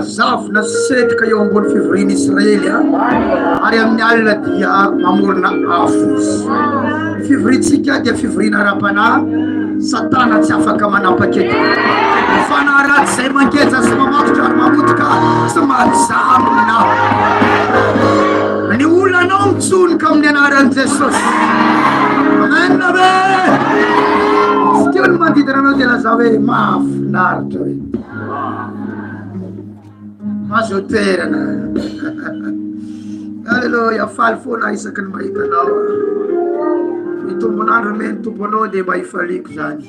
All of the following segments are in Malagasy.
zavona setrika eo ambony fivoriana Israely ary amin'ny alina dia mamorona afo. Fivorintsika dia fivoriana ara-panahy, Satana tsy afaka manapa-kety. Fanahy ratsy izay mangeja sy mamatotra ary mamotika tsy manjamona. Ny olonanao mitsonika amin'ny anaran'i Jesosy. Amen be. Tsy teo ny manodidina anao dia laza hoe mahafinaritra hoe. Azo toerana. Alleluia, faly foana isaky ny mahita anao. Ny tombonandro meny tompo anao dia mba hifaliako zany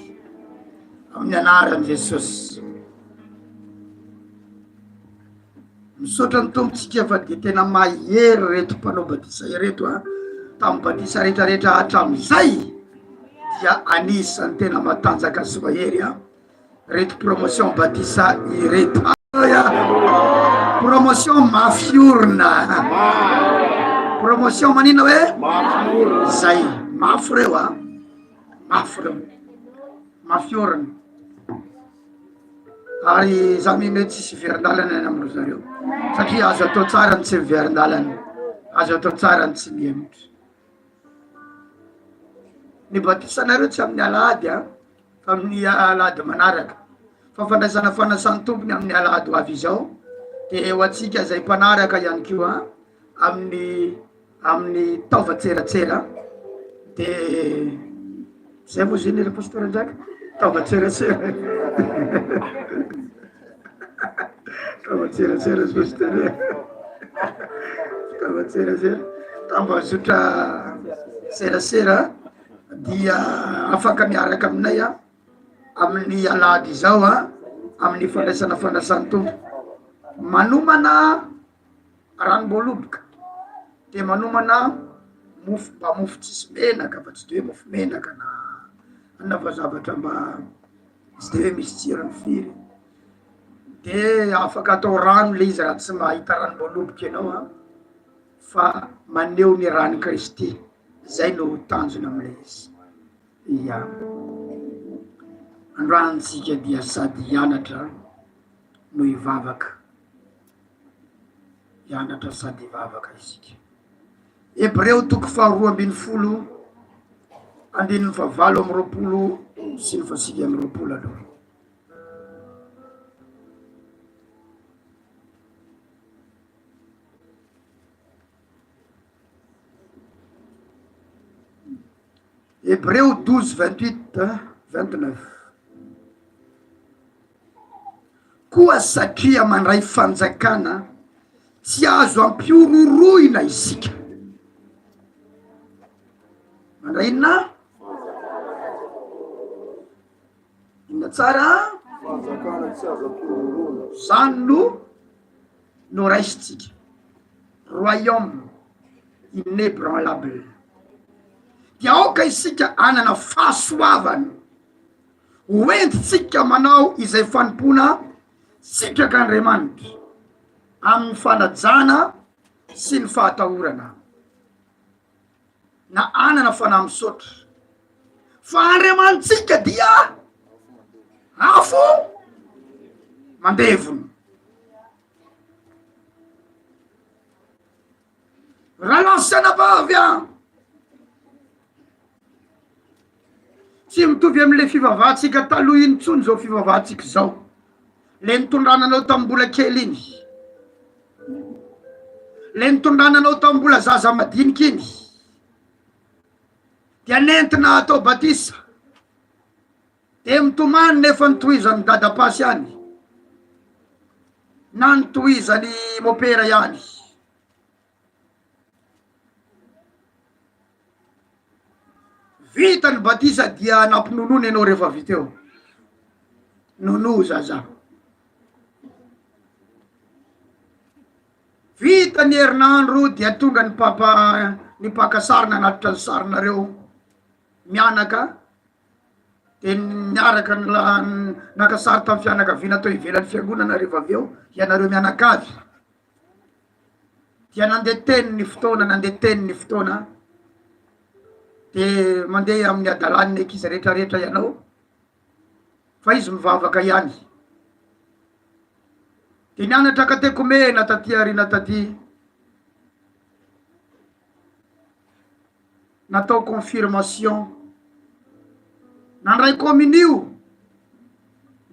amin'ny anaran'i Jesosy. Misaotra ny tompontsika fa dia tena mahery reto mpanao batisa ireto tamin'ny batisa rehetrarehetra hatramin'izay dia anisany tena matanjaka sy mahery reto promotion batisa ireto. Promotion mafiorina. Promotion manina hoe zay mafy reo mafy reo mafiorina. Ary za mihiny hoe tsisy verin-dalana any amindro zareo satria azo atao tsara ny tsy miverin-dalana, azo atao tsara ny tsy mihemitra. Ny batisanareo tsy amin'ny alahady fa amin'ny alahady manaraka, fa fandraisana fanasan'ny tompony amin'ny alahady ho avy izao. Dia eo atsika izay mpanaraka ihany koa amin'ny taovan-tseratsera. Dia zay moa zany ry pasteur ndraiky taovan-tseratsera. Taovan-tseratsera pasteur. Taovan-tseratsera tambazotra serasera dia afaka miaraka aminay amin'ny alahady izao amin'ny fandraisana fanasan'ny tompo. Manomana ranom-boaloboka dia manomana mofo mba mofo tsisy menaka fa tsy dia hoe mofo menaka na anava-zavatra mba tsy dia hoe misy tsirony firy. Dia afaka atao rano le izy raha tsy mahita ranom-boaloboka ianao fa maneho ny rano Kristy. Zay no tanjony amin'ilay izy. Ia, androantsika dia sady hianatra no hivavaka. Hianatra sady hivavaka isika. Hebreo 2:12 andininy 7:20 sy ny 8:20 aloha. Hebreo 12:28-29. Koa satria mandray fanjakana tsy azo ampiororoina isika. Mandray inona tsara? Fanjakana tsy azo ampiororoina. Zany no raisitsika. Royaume inébranlable. Dia aoka isika anana fahasoavana hoentitsika manao izay fanompona sikak'Andriamanitra amin'ny fanajana sy ny fahatahorana na anana fanahy misaotra. Fa Andriamantsika dia afo mandevona. Raha lasana vavy tsy mitovy amin'ilay fivavahantsika taloha iny intsony zao fivavahantsika zao. Le nitondrananao tamin'ny mbola kely iny, le nitondrananao tamin'ny mbola zaza madinika iny, dia nentina atao batisa dia mitomany nefa nitohizany dadapasy ihany na nitohizany mopera ihany. Vita ny batisa dia nampinonoana ianao rehefa vita eo. Nono zaza. Vita ny herinandro dia tonga ny papa ny pakasarina anatitra ny sarinareo mianaka. Dia niaraka nakasary tamin'ny fianakaviana tao ivelan'ny fiangonana rehefa avy eo ianareo mianakavy. Dia nandeha teny ny fotoana. Dia mandeha amin'ny adalany ankizy rehetrarehetra ianao fa izy mivavaka ihany. Tinianatra katekomena taty arina taty. Natao confirmation. Nandray communio.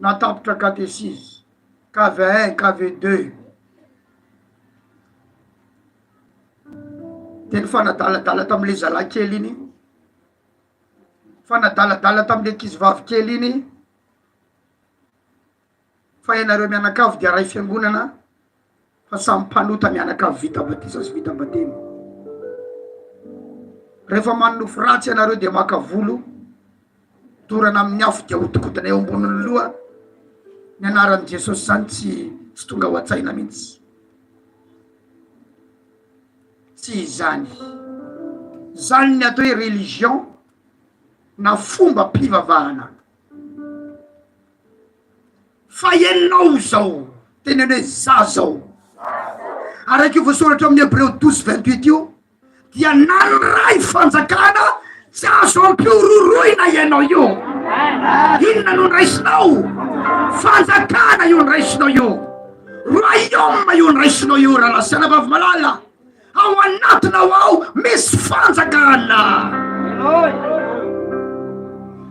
Natapitra catéchisme. KV1, KV2. Teny fanadaladala tamile zala kely iny. Fanadaladala tamile kizivavy kely iny. Fa ianareo mianakavy dia ray fiangonana. Fa samy mpanota mianakavy vita batisa sy vita batemy. Rehefa manofo ratsy ianareo dia maka volo. Torana amin'ny afo dia hotokotanay eo amboniny loha. Ny anaran'i Jesosy zany tsy tonga ho an-tsaina mihitsy. Tsy zany. Zany ny atao hoe religion na fomba mpivavahana. Fa ianao zao, tenene za zao. Araiky io voasoratra amin'ny Hébreu 12:28 io, dia nandray fanjakana tsy azo ampiororoina ianao io. Inona no nraisinao? Fanjakana io nraisinao io. Royaume io nraisinao io raha lasana vavy malala. Ao anatinao ao misy fanjakana.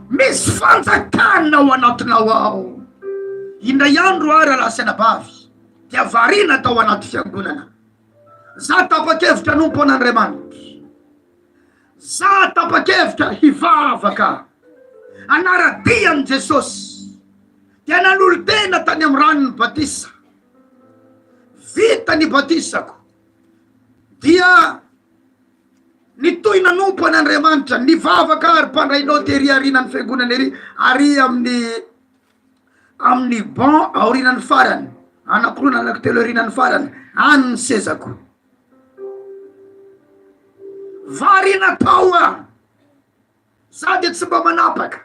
Misy fanjakana ao anatinao ao. Indray andro ara lasana vavy dia varina tao anaty fiangonana. Za tapa-kevitra nompon'Andriamanitra. Za tapa-kevitra hivavaka anaradian'i Jesosy. Dia nanolo tena tany amin'ny ranony batisa. Vita ny batisako. Dia nitoy nanompo an'Andriamanitra nivavaka ary mpandrainao tery arinan'ny fiangonana ery ary amin'ny ban aorinan'ny farany. Anankroa anankitelo aorinan'ny farany. Any ny sezako. Varina tao a. Za dia tsy mba manapaka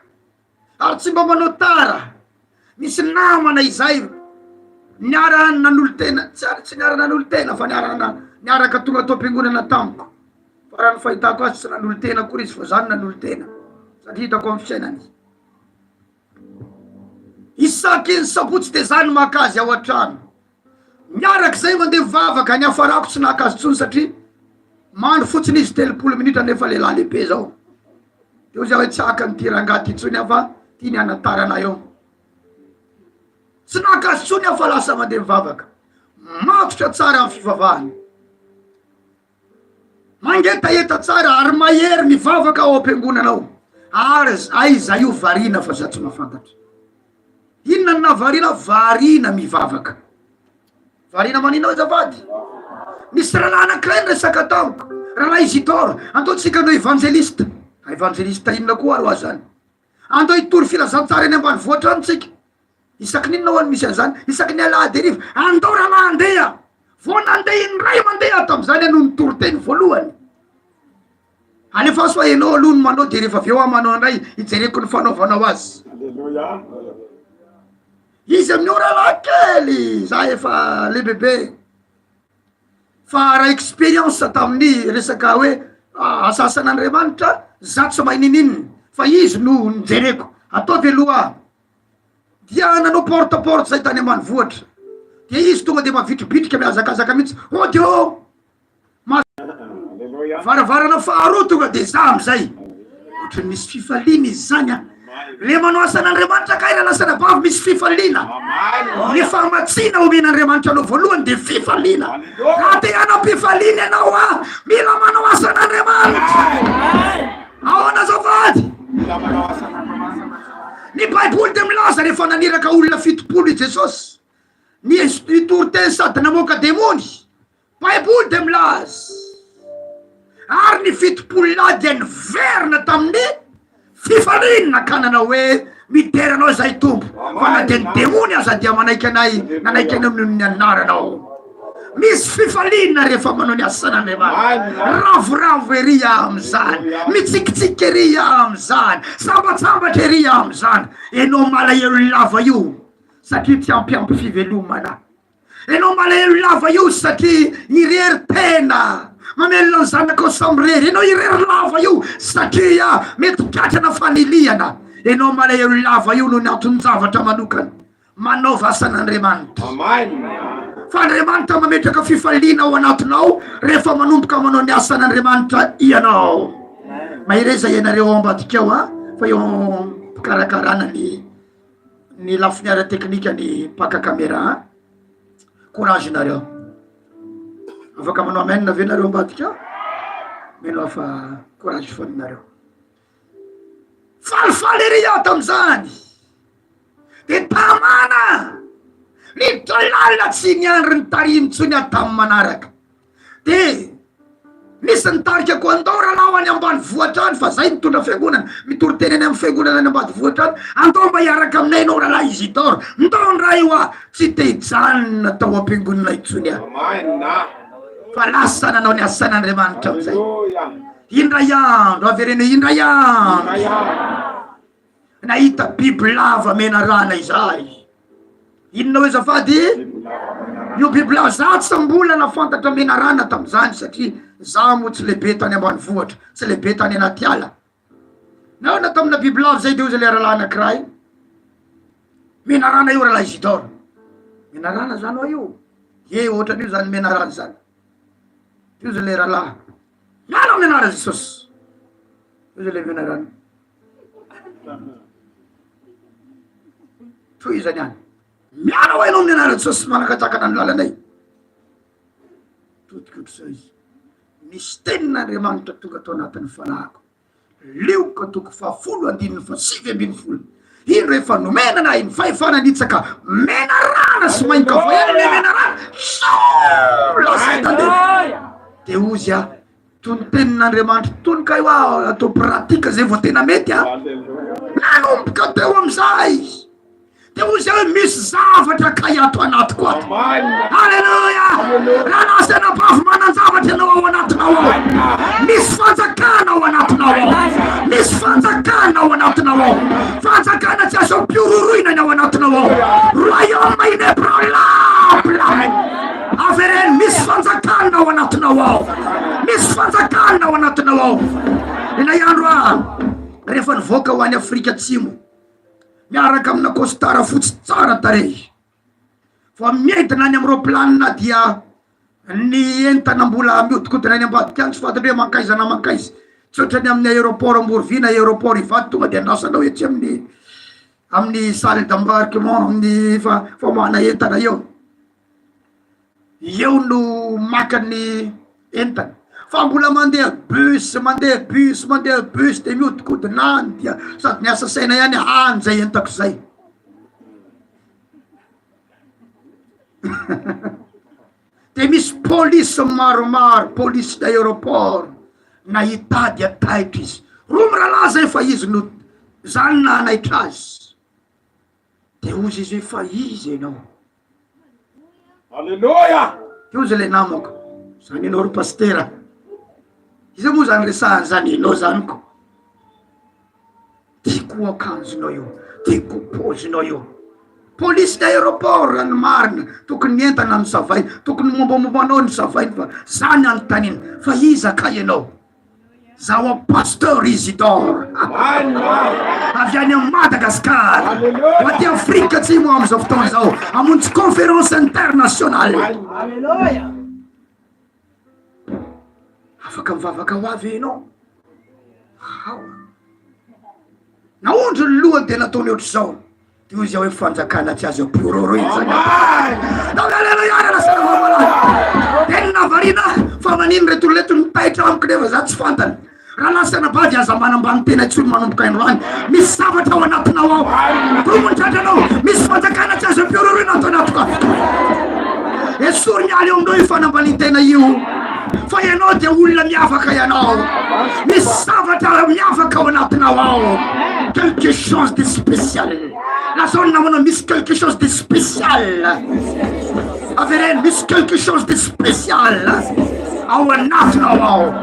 ary tsy mba manao tara. Misy namana izay niara nanolo tena, tsy niara nanolo tena fa niaraka tonga tao am-piangonana tamiko. Fa raha ny fahitako azy tsy nanolo tena koa izy fa zany nanolo tena satria hitako amin'ny fiainany. Isaky ny sabotsy dia zany makazy ao an-trano. Miaraky zay mandeha mivavaka ny hafarako tsy nakazy tsony satria mandro fotsiny izy 3 minitra nefa lehilahy lehibe zao. Eo zay hoe tsy haka nyty rangaty tsony afa ty ny anatarana eo. Tsy nakazy tsony afa lasa mandeha mivavaka. Matotra tsara amin'ny fivavahany. Mangetaeta tsara ary mahery mivavaka ao am-piangonanao. Ary aiza io varina fa za tsy mahafantatra. Inona na varina? Varina mivavaka. Varina manina azafady. Misy rahalahy anankiray resaka tamiko. Rahalahy Isidore. Andao tsika andao evangelista. Evangelista inona koa aro azy zany. Andao hitory filazantsara eny ambany voatra any tsika. Isaky ninona ho any misy an'izany? Isaky ny alahady ariva. Andao raha mandeha. Vao nandeha indray mandeha tam'izany ano nitory teny voalohany. Alefa soa enao aloha no manao dia rehefa aveo manao andray ijereko ny fanaovanao azy. Alléluia. Izy amin'ny rahalahy kely. Za efa le bebe. Fa raha expérience tamin'ny resaka hoe asasan'Andriamanitra za tsy mahay ninina. Fa izy no nijereko. Ataovy aloha. Dia nanao porte zay tany ambanivohitra. Dia izy tonga dia mavitribitrika miazakazaka mihitsy. Odio! Varavarana faharoa tonga dia za amizay. Ohatrany misy fifaliana izy zany a. Le manao asan'Andriamanitra kay raha lasana bavy misy fifaliana. Ny famatsiana omen'Andriamanitra anao voalohany dia fifaliana. Raha te hanam-pifaliana ianao a, mila manao asan'Andriamanitra. Ahoana azafady? Ny Baiboly dia milaza rehefa naniraka olona 70 i Jesosy. Nitory teny sady namoaka demony. Baiboly dia milaza. Ary ny 70 lahy dia niverina tamin'ny fifaliana ka nanao hoe mideranao zay tompo. Fa na dia ny demony aza dia manaiky anay, nanaiky anay amin'ny anaranao. Misy fifaliana rehefa manao ny asan'Andriamanitra. Ravoravo ery am'izany. Mitsikitsiky ery am'izany. Sambatsambatra ery am'izany. Enao malahelo lava io satria tsy ampiampy fivelomana. Enao malahelo lava io satria irery tena. Mamelona ny zanakao samrery. Enao irery lava io satria mety gadrana faniliana. Enao malahelo lava io no ny antony zavatra manokana. Manaova asan'Andriamanitra. Amen. fa Andriamanitra mametraka fifaliana ao anatinao rehefa manomboka manao ny asan'Andriamanitra ianao. Mahereza ianareo ambadika ao fa eo pikarakarana ny lafiniara teknika ny paka kamera. Courage nareo. Afaka manao amen na ve nareo ambadika? Meno fa courage fa nareo. Falifaly ery aho tam'izany. De tamana ny lalàna tsy niandry ny tarimitsony atamy manaraka. De nisy nitarika ko andao rahalao any ambany voatrany fa zay mitondra fiangonana mitory-teny any amin'ny fiangonana any ambany voatrany. Andao mba hiaraka aminay anao rahalahy Isidore. Ndao ndray io tsy te hijanona tao am-piangonana itsony aho. Fa lasa nanao ny asan'Andriamanitra amizay. Indray andro avereno indray andro nahita biby lava mena rana izay. Inona hoe zafady? Io biby lava za tsy mbola nafantatra mena rana tam'izany satria za mo tsy lehibe tany ambany vohatra, tsy lehibe tany anaty ala. Na tamina biby lava zay de io zay le rahalahy anankiray. Mena rana io rahalahy Isidore. Mena rana zany hoa io. Ohatran'io zany mena rana zany. Io zay le rahalahy. Miala menara Jesosy. Io zay le mena rana. Toy zany any. Miala ho enao menara Jesosy manakatakana ny lalanay. Totokotry izy. Misy tenin'Andriamanitra tonga tao anatin'ny fanahiko. Lioka toko 7:7. Iny rehefa nomenana iny fahefananitsaka mena rana sy mainka voaena le mena rana. Lasa tande. De ozy tony tenin'Andriamanitra tony ka io atao pratika zay vao tena mety nanomboka teo amizay. De ozy hoe misy zavatra ka iato anatiko ato. Halleluja. Raha lasa napafy manan-javatra ianao ao anatinao ao. Misy fanjakana ao anatinao ao. Misy fanjakana ao anatinao ao. Fanjakana tsy azo piororoina ny ao anatinao ao. Royaume inébranlable. Avereny misy fanjakana ao anatinao ao. Misy fanjakana ao anatinao ao. Inay andro rehefa nivoaka ho any Afrika Atsimo miaraka amina kostara fotsy tsara tarehy. Fa mientina any amin'ny roplanina dia ny entana mbola mihodikotina any ambadika any tsy fantatra hoe mankaiza na mankaiza. Tsy ohatrany amin'ny aéroport Morvina aéroport Ivady tonga de andrasanao etsy amin'ny salle d'embarquement amin'ny famahana entana eo. Eo no maka ny entana. Fa mbola mandeha bus de mihodikotina any dia sady ny asa saina ihany any zay entako zay. De misy polisy maromaro, polisy d'aéroport nahitady ataitra izy. Roa mirahalahy zay fa izy no zany nanaitra azy. De ozy izy hoe fa izy enao. Alleluia. Io zay le namako. Zany enao ro pastera. Izy moa zany resahany zany enao zany ko. Tiako akanjonao io, tiako pozinao io. Polisy d'aéroport rano marina, tokony mientana ny savainy, tokony mombamombanao ny savainy fa zany anontaniny. Fa iza ka ianao? Zaho Pasteur Isidore. Avy any amin'ny Madagasikara. Ho aty Afrika Atsimo amin'izao fotoana zao. Hamonjy conférence internationale. Alleluia. Afaka mivavaka ho avy enao. Naondro ny lohany de nataony ohatr'izao. Ty ozy hoe fanjakana tsy azo piororoy zany. De navarina fa manino retoleto nitaitra amiko nefa za tsy fantany. Raha lasa nabavy aza manambany tena itsony manomboka androany. Misy zavatra ao anatinao ao. Tomony misy fanjakana tsy azo piororoy nato anatiko ato. Esory mialy eo aminao io fanambalintena io. Fa ianao dia olona miafaka ianao. Misy zavatra miafaka ao anatinao ao. Quelque chose de spécial. La zone namanao misy quelque chose de spécial. Avereny misy quelque chose de spécial ao anatinao ao.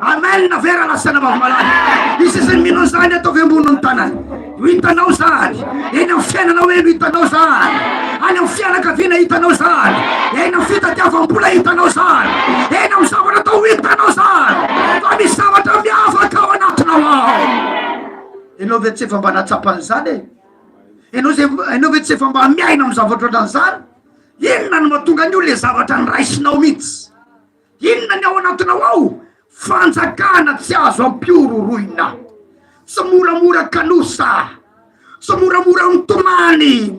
Amen na vera lasana mavomalaky. Izy zay minao zany ataovy ambony ny tanany. Io hitanao zany. Eny amin'ny fiainanao eno hitanao zany. Any amin'ny fianakaviana hitanao zany. Eny amin'ny fitadiavam-bola hitanao zany. Eny amin'ny zavatra atao hitanao zany. Fa misy zavatra miavaka ao anatinao ao. Enao ve tsy efa mba natsapan'izany e? Enao ve tsy efa mba miaina amin'ny zavatra ohatran'izany? Inona no mahatonga ny olona zavatra nyraisinao mihitsy? Inona ny ao anatinao ao? Fanjakana tsy azo ampiororoina, tsy moramora kalosa, tsy moramora mitomany,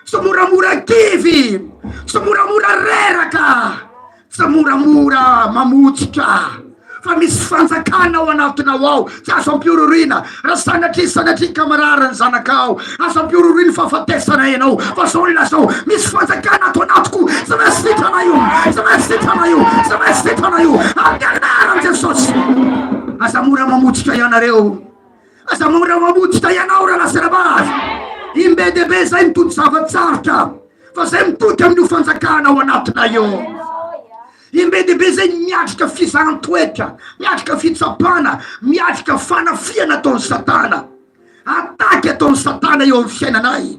tsy moramora kivy, tsy moramora reraka, tsy moramora mamotsitra, fa misy fanjakana ao anatinao ao, tsy azo ampiororoina. Raha sanatria kamarara ny zanakao, azo ampiororoina fahafatesana ianao, fa zao olona zao misy fanjakana ato anatiko, tsy maintsy sitrana io, tsy maintsy sitrana io, tsy maintsy sitrana io, amin'ny anaran'i Jesosy. Aza mora mamotsitra ianareo, aza mora mamotsitra ianao raha laserabazy. Imbe debe zay mitody zavatsarotra, fa zay mitody amin'io fanjakana ao anatina io. Imbe debe zay miatrika fizaham-toetra, miatrika fitsapana, miatrika fanafiana ataon'ny satana. Ataky ataon'ny satana eo amin'ny fiainanay,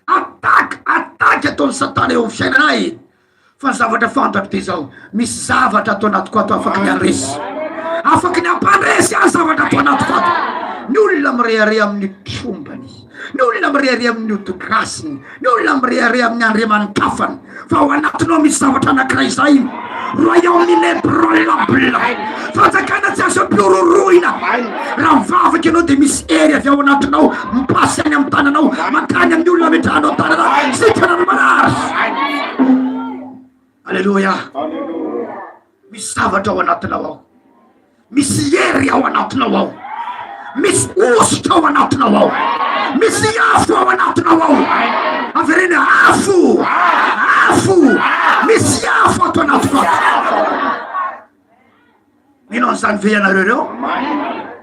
ataky ataon'ny satana eo amin'ny fiainanay. Fa ny zavatra fantako ty zao, misy zavatra atao anatiko ato afaky ny andresy, afaky ny ampandresy any zavatra atao anatiko ato. Ny olona mirehare amin'ny trombany, ny olona mirehare amin'ny odigrasiny, ny olona mirehare amin'ny andriamanikafany, fa ao anatinao misy zavatra anankiray zay, royaume inébranlable, fanjakana tsy azo ampiororoina. Raha mivavaky ianao dia misy hery avy ao anatinao, mipasy any amin'ny tananao, makany amin'ny olona metranao tanana, sitrana ny marary. Alleluia. Misy zavatra ao anatinao ao, misy hery ao anatinao ao, misy ositra ao anatinao ao, misy afo ao anatinao ao. Averena afo, misy afo ato anatiko ato. Mino an'izany ve ianareo reo?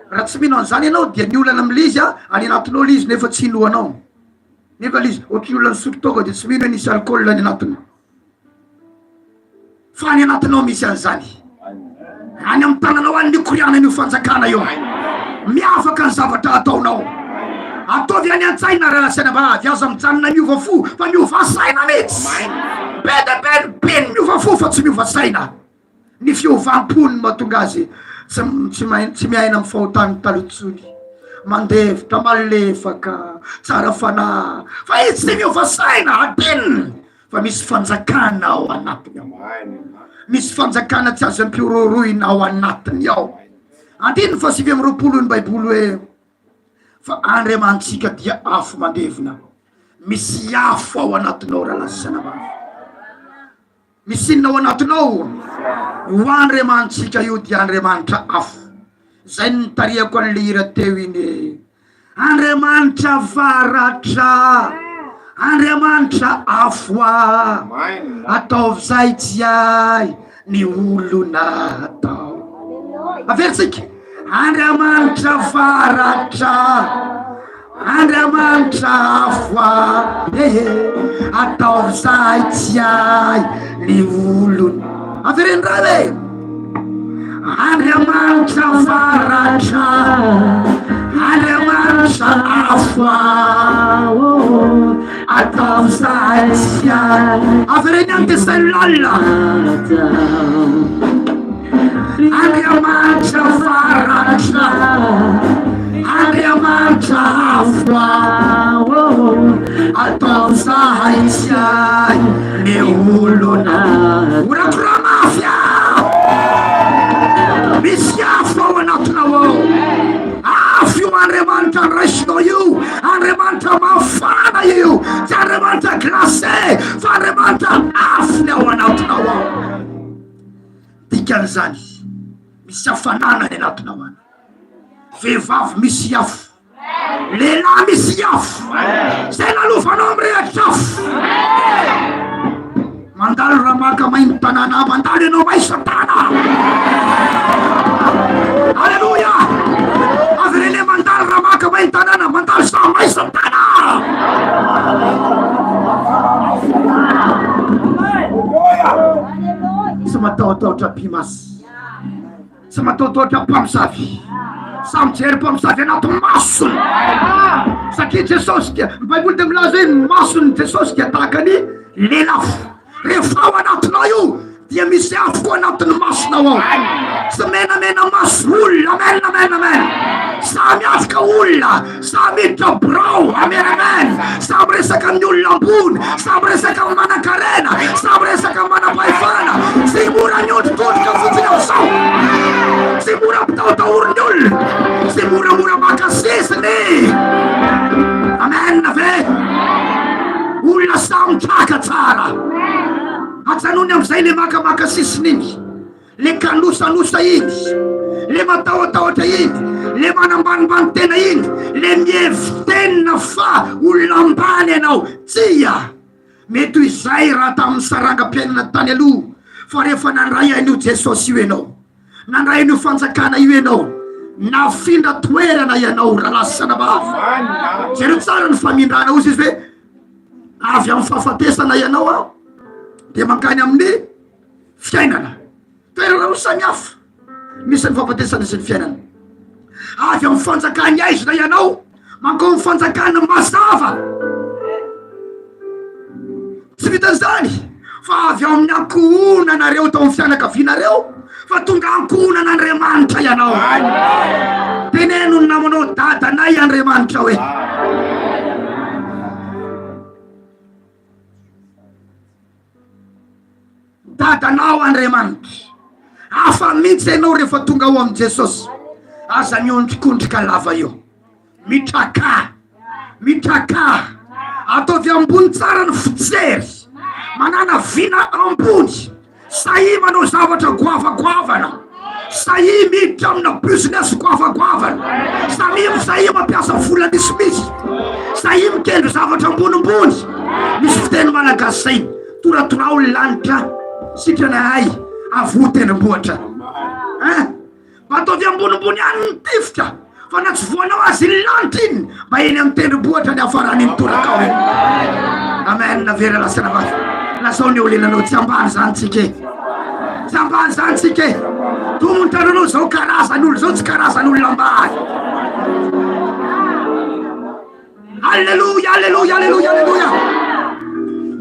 Raha tsy mino an'izany ianao dia ny olana amin'lizy any anatinao lizy nefa tsy inoanao. Nefa lizy ohatry olona nisotro toaka dia tsy mino hoe nisy alcool any anatiny. Fa any anatinao misy an'izany. Any amin'ny tananao any nikoriana io fanjakana io. Miafaka ny zavatra ataonao. Ataovy any an-tsaina raha saina vavy, aza mijanona miova fo fa miova saina mihitsy. Be miova fo fa tsy miova saina. Ny fiovam-pony mahatonga azy tsy miaina amin'ny fahotany talotsony, mandevitra, malefaka, tsara fanahy, fa izy tsy miova saina ateniny. Fa misy fanjakana ao anatiny ao, misy fanjakana tsy azo ampiororoina ao anatiny ao. Andiny fa 7:20 ny Baiboly hoe fa Andriamantsika dia afo mandevina. Misy afo ao anatinao raha lasana vavy. Misy inona ao anatinao? Ho Andriamantsika io dia Andriamanitra afo. Zay nitariako an'le hira teo iny, Andriamanitra varatra, Andriamanitra afo ataovy zay tsy ay ny olona atao. Averitsika, Andriamanitra varatra, Andriamanitra afo ataovy zay tsy ay ny olona. Averendra Andriamanitra varatra, Andriamanitra afo ataovy zay tsy ay. Avereny any tesay lalla, Andriamanitra varatra, Andriamanitra afo ataovy zay tsy ay ny olona. Orakora mafia, misy afo ao anatinao ao. Afo io Andriamanitra nraisinao io, Andriamanitra mafana io, tsy Andriamanitra glacé, fa Andriamanitra afo ny ao anatinao ao. Dikan'izany misy hafanana ny anatinao any. Vehivavy misy afo, lehilahy misy afo, zay nalovanao mirehatra afo. Mandalo raha maka mainy tanàna, mandalo ianao may satana. Alleluia. Averene mandalo raha maka mainy tanàna, mandalo sa may satana. Tsy matahotahotra pimasy, tsy matahotahotra mpamosavy, sa mijery mpamosavy anaty masony. Satria Jesosy dia, ny Baiboly dia milaza hoe mason'ny Jesosy dia tahaka ny lelafo. Rehefa ao anatinao io dia misy afo koa anatin'ny masonao ao. Tsy menamena maso olona, amen. samy afaka olona, samy hiditra brao, amen amen, samy resaka amin'ny olona ambony, samy resaka amin'ny manan-karena, samy resaka amin'ny manam-pahefana, tsy mora mihodrodrodroka fotsiny ao sao, tsy mora mpitahotahorin'ny olona, tsy moramora makasesiny, amen ve, olona samy traka tsara, atsanony am'izay le makamaka sisiny iny, le kanosanosa iny, le matahotahotra iny, le manambanimbany tena iny, le mievitenina fa olona ambany ianao, tsia mety izay raha tamin'ny sarangam-piainana tany aloha, fa rehefa nandray an'io Jesosy io ianao, nandray an'io fanjakana io ianao, nafindra toerana ianao raha lasana vavy. Zay tsara ny famindrana ozy izy hoe avy amin'ny fahafatesana ianao aho dia mankany amin'ny fiainana, toerana roa samy hafa, misy ny fahafatesana sy ny fiainana. Avy amin'ny fanjakana aizina ianao manko amin'ny fanjakana mazava, tsy vitan'izany fa avy amin'ny ankohonanareo tao amin'ny fianakavianareo, fa tonga ankohonan'Andriamanitra ianao. Teneno ny namanao dadanay Andriamanitra hoe dadanao Andriamanitra, hafa mihitsy ianao rehefa tonga ao amin'ny Jesosy. Aza miondrikondrika lava io, mitraka ataovy ambony tsara ny fijery, manana vina ambony, sahi manao zavatra goavagoavana, sahi miditra amina business goavagoavana, sahi mampiasa vola misimisy, sahi mikendry zavatra ambonimbony. Misy fiteny malagasy zay, toratorao lanitra sitranahay avotenimboatra, ataovy ambonimbony any ny tifitra, fa na tsy voanao azy lanitra iny mba eny amin'ny tendrombohitra ny afarany ny torakao eny. Amen, navera lasana vavy, lasao ny olenanao, tsy ambany zany tsike, tsy ambany zany tsike, tomontrananao zao karazan'olo zao tsy karazan'olona ambany. Alleluia, alleluia, alleluia, alleluia.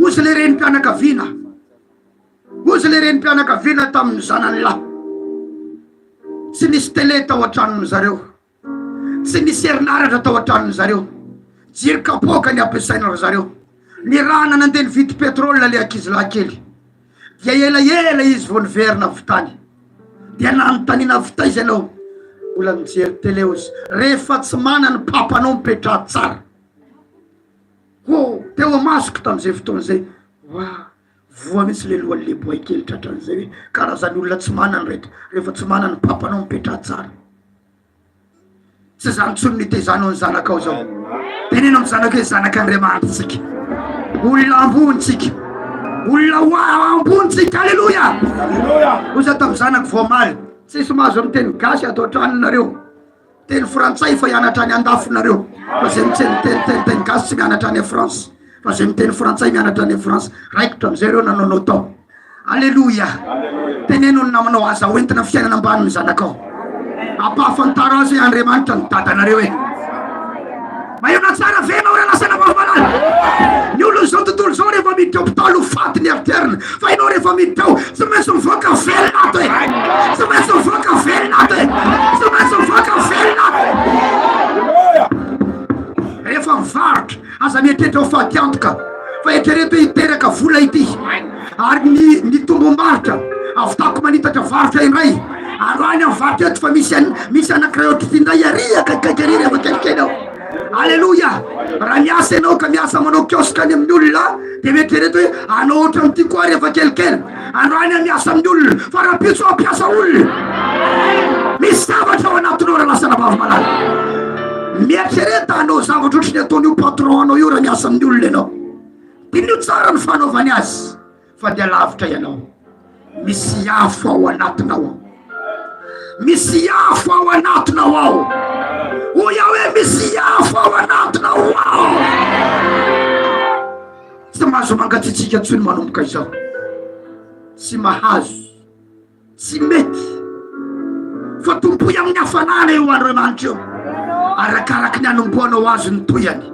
Ozy le renim-pianakaviana, ozy le renim-pianakaviana tamin'ny zanany lahy, tsy nisy tele tao an-tranony zareo, tsy nisy herinaratra tao an-tranony zareo, jiro kapoka ny ampiasaina zareo. Ny rana nandeha nividy petrôle le ankizy lahy kely, dia elaela izy vao niverina avy tany, dia nanontaniana avy taiza ianao, mbola mijery tele ozy, rehefa tsy mana ny papanao mipetraha tsara. Teo amasoko tamin'izay fotoana zay, voa mitsy le lohan'ny leboay kely tratran'izay hoe karazan'olona tsy manany rehetra, rehefa tsy mana ny papanao mipetraha tsara. Tsy zany tsony nitezanao ny zanakao zao, tenena amin'ny zanaka hoe zanak'Andriamanitra tsika, olona ambonitsika, olona ambonitsika. Alleluia. Oza tamin'ny zanako voamaly, tsisy mahazo amin'ny teny gasy atao an-tranonareo, teny frantsay fa hianatra any an-dafonareo, fa zay miteny gasy tsy mianatra any France, fa zay miteny frantsay mianatra any France. Raikitra am'izay reo nanaonao tao. Alleluia. Teneno ny namanao aza hoentina fiainana ambany ny zanakao, ampahafantaro azy hoe Andriamanitra ny dadanareo e. Mahena tsara venao re lasana vavalala. Ny olona zao tontolo zao rehefa miditra hopitaly ho faty ny ariterina, fa ianao rehefa miditra ao tsy maintsy mivoaka velona ato e, tsy maintsy mivoaka velona ato e, tsy maintsy mivoaka velona ato e. Rehefa mivarotra aza mietrehitra ho fahadiantoka, fa eritrereto hiteraka vola ity, ary ny tombom-barotra avitako manitatra varotra indray, androany amin'ny varotra eto fa misy anankiray ohatry tindray ariaka kaikary rehefa kelikely ao. Alleluia. Raha miasa ianao ka miasa manao kioska any amin'ny olona, dia mieritrereto hoe anao ohatra amin'ity koa rehefa kelikely, androany miasa amin'ny olona, fa raha pitso ampiasa olona, misy zavatra ao anatinao raha lasana vavy malala. Mieritrereto anao zavatra ohatry ny ataon'io patron anao io raha miasa amin'ny olona ianao, dinio tsara ny fanaovany azy, fa dia lavitra ianao, misy afo ao anatinao ao, misy afo ao anatinao ao. Oya hoe misy afo ao anatinao ao. Tsy mahazo mangatsitsika tsony manomboka izao, tsy mahazo, tsy mety, fa tompoy amin'ny hafanana eo Andriamanitra eo, arakaraky ny anomboanao azy ny toyany.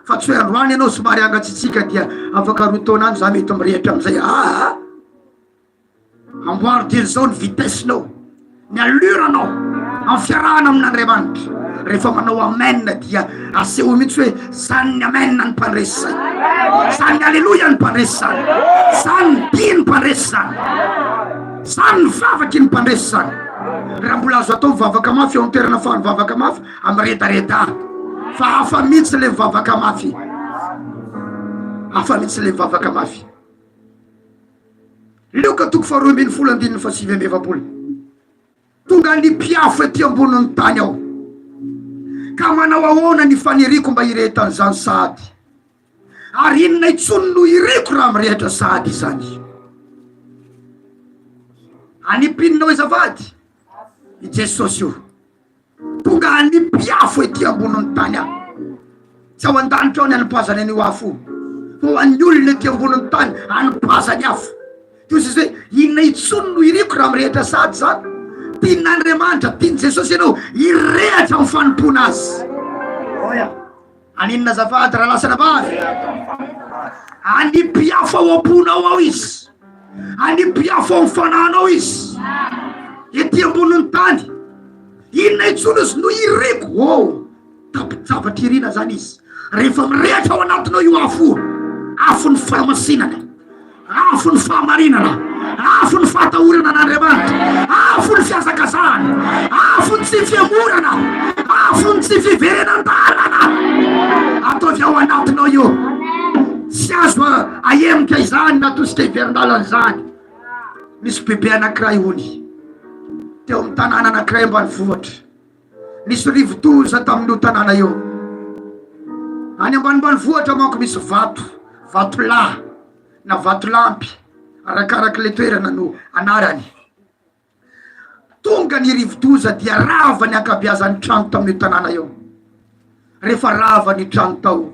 Fa tsy hoe androany ianao somary angatsitsika dia afaka roa taona any za mety mirehitra am'izay. Amboary dilo zao ny vitesinao, ny aluranao, amin'ny fiarahana amin'Andriamanitra. Rehefa manao amen dia aseho mihitsy hoe zany ny amen ny mpandresy zay, zany ny aleloia ny mpandresy zany, zany ny dia ny mpandresy zany, zany ny vavaky ny mpandresy zany. Raha mbola azo atao mivavaka mafy eo amin'ny toerana fa mivavaka mafy amin'ny redareda, fa hafa mihitsy le mivavaka mafy, hafa mihitsy le mivavaka mafy. Luka 2:7-7 tonga ny mpiafo ety ambonin'ny tany ao, ka manao ahoana ny faniriko mba hirehetan'izany sahady, ary inona intsony no iriko raha mirehitra sahady izany. Animpinina hoe zavady i Jesosy io, tonga ny mpiafo ety ambonin'ny tany ao, tsy ao an-danitra ao ny anipazany an'io afo, ho an'ny olona ety ambonin'ny tany anipazany afo. Tio izy hoe inona intsony no iriko raha mirehitra sahady zany. Tian'Andriamanitra, tiany Jesosy ianao hirehatra amin'ny fanompona azy. Aninona zavady raha lasana vavy? Anipy-afo ao am-ponao ao izy, anipy-afo ao amin'ny fanahinao izy, ety ambonin'ny tany. Inona intsony izy no iriko? Zavatra irina zany izy. Rehefa mirehatra ao anatinao io afo, afo ny famasinana, afo ny fahamarinana, afo ny fahatahorana n'Andriamanitra, afo ny fiazakazahana, afo ny tsy fiamorana, afo ny tsy fiverenan-dalana ataovy ao anatinao io. Tsy azo ahemika izany na tosika hiverin-dalana zany. Misy bebe anankiray hony teo amin'ny tanàna anankiray ambanivohitra, nisy rivo-doza tamin'io tanàna io. Any ambanimbanivohitra manko misy vato lahy na vato lampy, arakaraky le toerana no anarany. Tonga ny rivo-doza dia rava ny ankabeazan'ny trano tamin'io tanàna io. Rehefa rava ny trano tao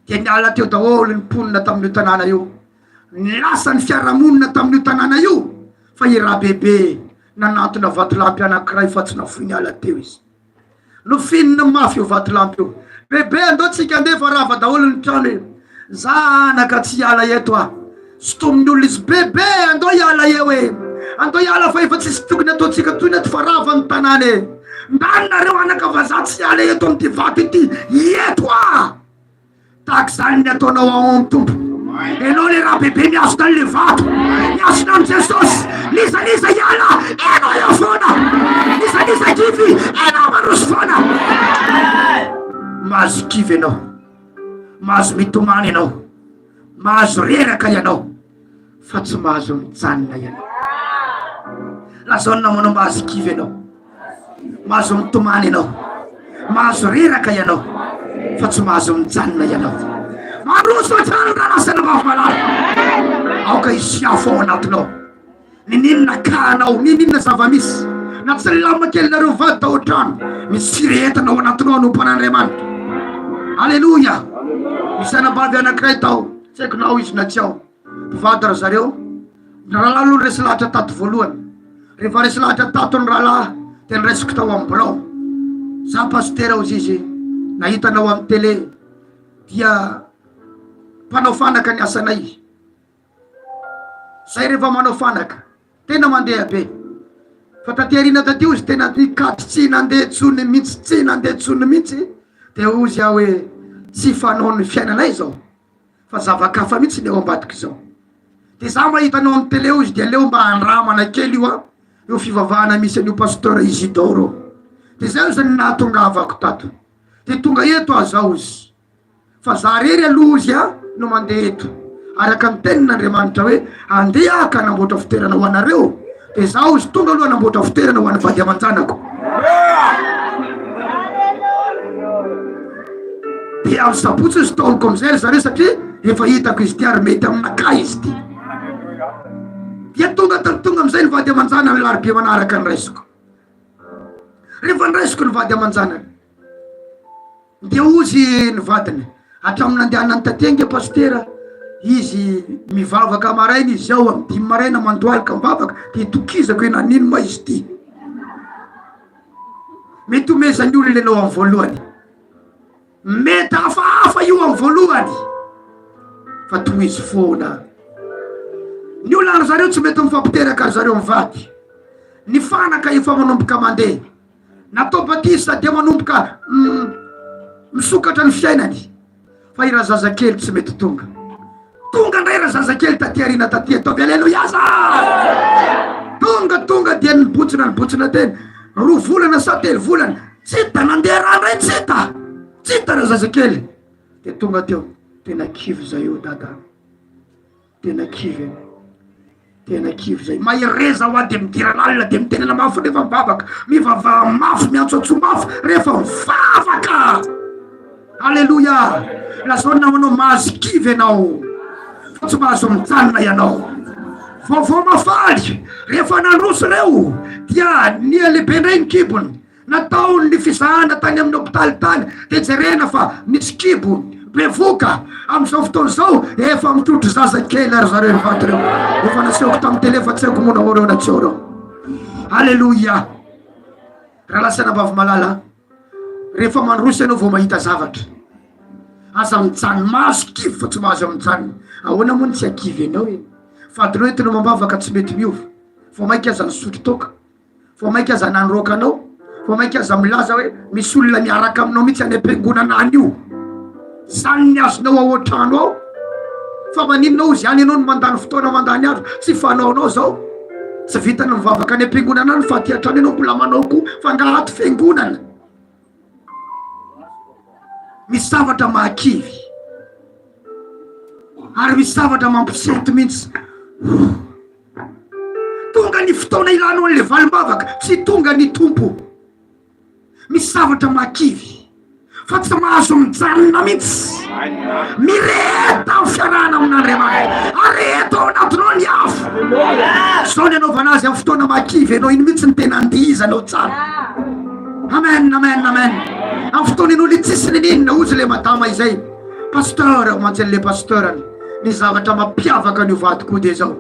dia niala teo daholo ny mponina tamin'io tanàna io, nilasa ny fiarahamonina tamin'io tanàna io, fa i raha bebe nanantona vato lampy anankiray fa tsy nafoy niala teo izy. No finina mafy io vato lampy io, bebe andao tsika andefa rava daholo ny trano io, zanaka tsy hiala eto ah. Stomin'ny olo izy bebe andao hiala eo e, andao hiala fa efa tsisy tokony ataotsika toy naty fa rava ny tanàna e. Ndanareo anaka vazaha tsy hiala eto amin'ity vato ity, eto ah. Tahaka zany ny ataonao ao amin'ny tompo. Enao le raha bebe miasona an'le vato, miasona amin'ny Jesosy, lisalisa hiala, enao eo foana, lisalisa kivy, enao maroso foana. Mahazo kivy enao, mahazo mitomany ianao, mahazo reraka ianao, fa tsy mahazo mijanona ianao. Lazao namanao mahazo kivy ianao, mahazo mitomany ianao, mahazo reraka ianao, fa tsy mahazo mijanona ianao. Maroso hatrany raha lasana mafamalala. Aoka hisy afo ao anatinao, nininona kanao, nininona zava-misy, na tsy lama kely nareo vady tao an-trano, misy firehetana ao anatinao anompan'Andriamanitra. Aleluia. Misy anabavy anankiray tao, tsy haiko nao izy na tsy ao, mpivady ry zareo, rahalahy aloha resy lahatra tato voalohany. Rehefa resy lahatra tato ny rahalahy dia niresiko tao amin'ny bolao. Za pastera ozy izy, nahitanao amin'ny tele dia mpanao fanaka ny asanay. Zay rehefa manao fanaka tena mandeha be, fa taterina taty ozy tena nikatry tsy nandeha tsony mihitsy, tsy nandeha tsony mihitsy. Dia ozy aho hoe tsy fanao ny fiainanay zao, fa zavakafa mihitsy leo ambadiko zao. Dia za mahitanao amin'ny tele ozy dia leo mba andramana kely io a, io fivavahana misy an'io Pasteur Isidore. Dia zay zany nahatongavako tato, dia tonga eto azaho izy, fa za rery aloha izy a no mandeha eto araka ny tenin'Andriamanitra hoe andeha ka namboatra fitoerana ho anareo. Dia zaho izy tonga aloha namboatra fitoerana ho an'ny vady aman-janako. Dia amin'ny sabotsy izy taoniko amizay zareo satria efa hitako izy ty ary mety aminakay izy ty. Dia tonga amizay ny vady aman-janany laribia manaraka ny raisiko. Rehefa ny raisiko ny vady aman-janany dia ozy ny vadiny hatramin'ny nandehanany tatengy pastera, izy mivavaka maraina izy ao amin'ny 5 maraina mandoalika mivavaka, dia tokizako hoe nanino ma izy ty. Mety omezany olona ianao amin'ny voalohany, mety hafahafa io amin'ny voalohany, fa toy izy foana. Ny olona ry zareo tsy mety mifampiteraka ry zareo mivady, ny fanaka efa manomboka mandeha, natao batisa dia manomboka misokatra ny fiainany. Fa ira zazakely tsy mety tonga ndray ra zazakely taty arina taty ataovy alleluia za tonga dia nibotsina teny 2 volana sa 3 volana tsy ta nandeha raha ndray tsy ta ra zazakely dia tonga teo tena kivy zay io dada tena kivy zay maireza ho ady midiran'alina dia mitenena mafy rehefa mivavaka mivavaha mafy miantsotso mafy rehefa mivavaka. Alleluia. Lazao namanao mahazo kivy ianao fa tsy mahazo mijanona ianao. Vaovao mafaly rehefa nandroso reo dia nia lehibe ndray ny kibony natao ny fizahana tany amin'ny hôpitaly tany dia jerena fa misy kibo bevoka amin'izao fotoana izao efa mitrotro zazakely ary zareo vato reo efa nasehoko tamin'ny tele fa tsy haiko mona ao reo na tsy ao reo. Alleluia. Raha lasana bavy malala rehefa mandroso ianao vao mahita zavatra aza mijanona mahazo kivy fa tsy mahazo mijanona. Ahoana moa ny tsy akivy ianao e fadinao entinao mambavaka tsy mety miova fo mainka aza nisotro toka fo mainka aza nanroka anao fo mainka aza milaza hoe misy olona miaraka aminao mihitsy any am-piangonana any io zany ny azonao ao an-trano ao fa maninonao izy any ianao no mandany fotoana mandany andro tsy fanaonao zao tsy vitana mivavaka any am-piangonana any fa aty an-trano ianao mbola manao koa fa ngahaty fiangonana. Misy zavatra mahakivy ary misy zavatra mampisety mihitsy. Tonga ny fotoana ilanao an'le valim-bavaka tsy tonga ny tompo. Misy zavatra mahakivy fa tsy mahazo mijanona mihitsy. Mireheta amin'ny fiarahana amin'Andriamanitra, areheta ao anatinao ny afo. Zao ny anaovana azy amin'ny fotoana mahakivy ianao iny mihitsy ny tena andihizanao tsara. Amen. Amin'ny fotoana ianao le tsisy ninina ozy le madama izay pasteur mantsy le pasteur ny zavatra mampiavaka ny vadiko dia zao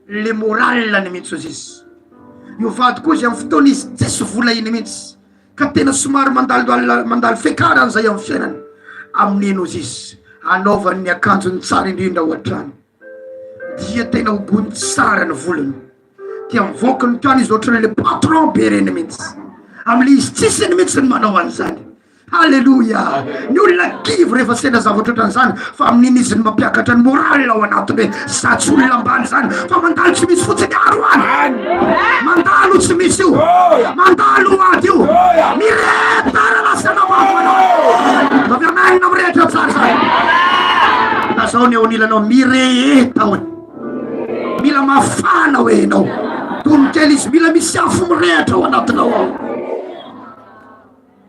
le moralany mihitsy ozy izy. Io vadiko izy amin'ny fotoana izy tsisy vola iny mihitsy ka tena somary mandalo fekarany zay amin'ny fiainany amin'iny ozy izy anaovany ny akanjony tsara indrindra ao an-trano dia tena hogony tsara ny volony dia mivoaka ny trano izy ohatrany le patron be reny mihitsy amin'le izy tsisy ny mihitsy ny manao an'izany. Alleluia. Ny olona kivy rehefa sena zavatra ohatran'izany fa amin'iny izy ny mampiakatra ny moral ao anatiny hoe zatsy olona ambany zany fa mandalo tsy misy fotsiny aro any mandalo tsy misy io mandalo ady io mireheta ralasana vavanao avy amenina mirehitra tsara zany lazao ny ao anilanao mireheta hoe mila mafana hoe enao tonikely izy mila misy afo mirehitra ao anatinao ao.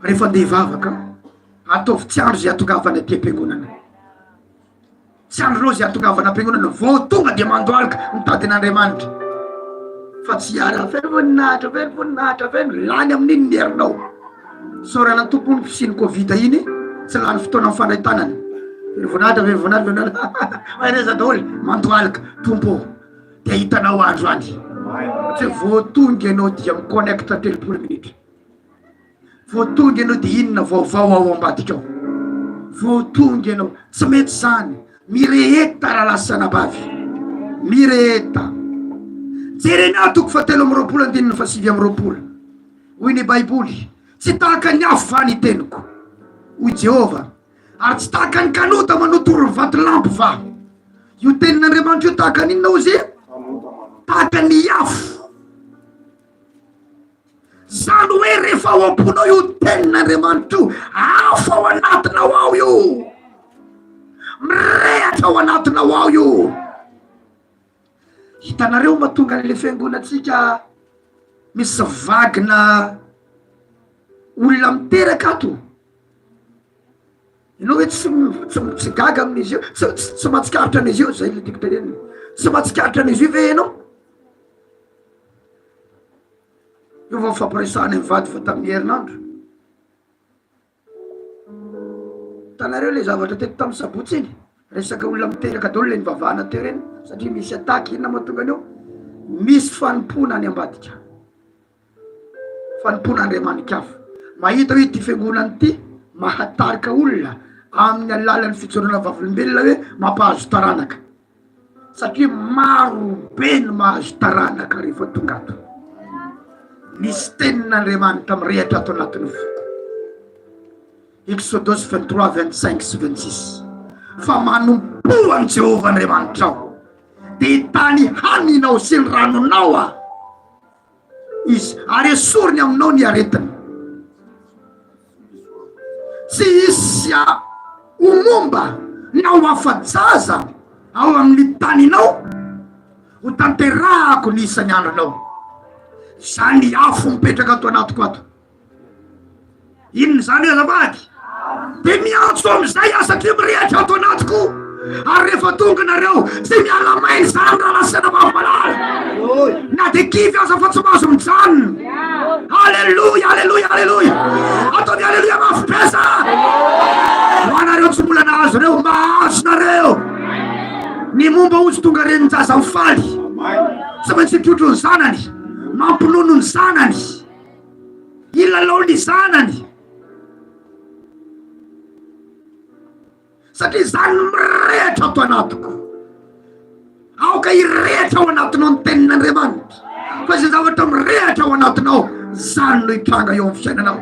Rehefa andeha hivavaka ataovy tsy andro zay atongavana aty am-piangonana tsy andro reo zay atongavana am-piangonana vao tonga dia mandoalika mitadin'Andriamanitra fa tsy ary aveny voninahitra lany amin'iny ny herinao. So raha na tompony fisiny covid iny tsy lany fotoana amin'ny fandray tanany voninahitra mahereza daholo mandoalika tompo dia hitanao andro any tsy vao tonga ianao dia miconnecta 30 minitra vao tonga ianao dia inona vaovao ao ambadika ao vao tonga ianao tsy mety zany. Mireheta raha lasana bavy mireheta jereny atoko fa 3:9 hoy ny baiboly tsy tahaka ny afo va ny teniko hoy Jehova ary tsy tahaka ny kanota manotoro ny vato lampy va. Io tenin'Andriamanitra io tahaka n'inona ozy tahaka ny afo zany hoe rehefa ao am-ponao io tenin'Andriamanitra io afo ao anatinao ao io mirehatra ao anatinao ao io. Hitanareo mahatonga an'le fiangonatsika misy vagina olona miteraka ato ianao hoe tsy gaga amin'izy io tsy mahatsikaritra an'izy io zay le tiako teneny tsy mahatsikaritra an'izy io ve ianao io vao fampiresahana mivady fa tamin'ny herinandro tanareo le zavatra teto tamin'ny sabotsy iny resaka olona miteraka daholo le nivavahana teo reny satria misy ataky inona mahatonga an'io misy fanimpona any ambadika fanimpona Andriamanitra avy mahita hoe ty fiangonany ity mahatarika olona amin'ny alalan'ny fijoroana vavolombelona hoe mampahazo taranaka satria maro be ny mahazo taranaka rehefa tonga ato nisy tenin'Andriamanitra mirehatra ato anatiny. Exodus 23, 25 sy 26. Fa manompoan Jehovah Andriamanitra ao, de tany haninao sy ny ranonao izy, ary esoriny aminao ny aretiny. Tsy isy umomba na ho afa-jaza ao amin'ny taninao ho tanterahako ny isan'ny andronao. Zany afo mipetraka ato anatiko ato. Inona zany azafady? De miantso amizay satria mirehatra ato anatiko. Ary rehefa tonga nareo tsy miala mainy zany raha lasana mampalala. Na de kivy aza fa tsy mahazo mijanona. Halleluja, halleluja, halleluja. Ataony halleluja mafy pesa. Ho anareo tsy mbola nahazo reo, mahazo nareo. Ny momba ozy tonga renin-jaza mifaly, tsy maintsy mitrotro ny zanany, mampinono ny zanany, ilalao ny zanany. Satria zany mirehatra ato anatiko. Aoka hirehatra ao anatinao ny tenin'Andriamanitra. Fa izay zavatra mirehatra ao anatinao, zany no hitranga eo amin'ny fiainanao.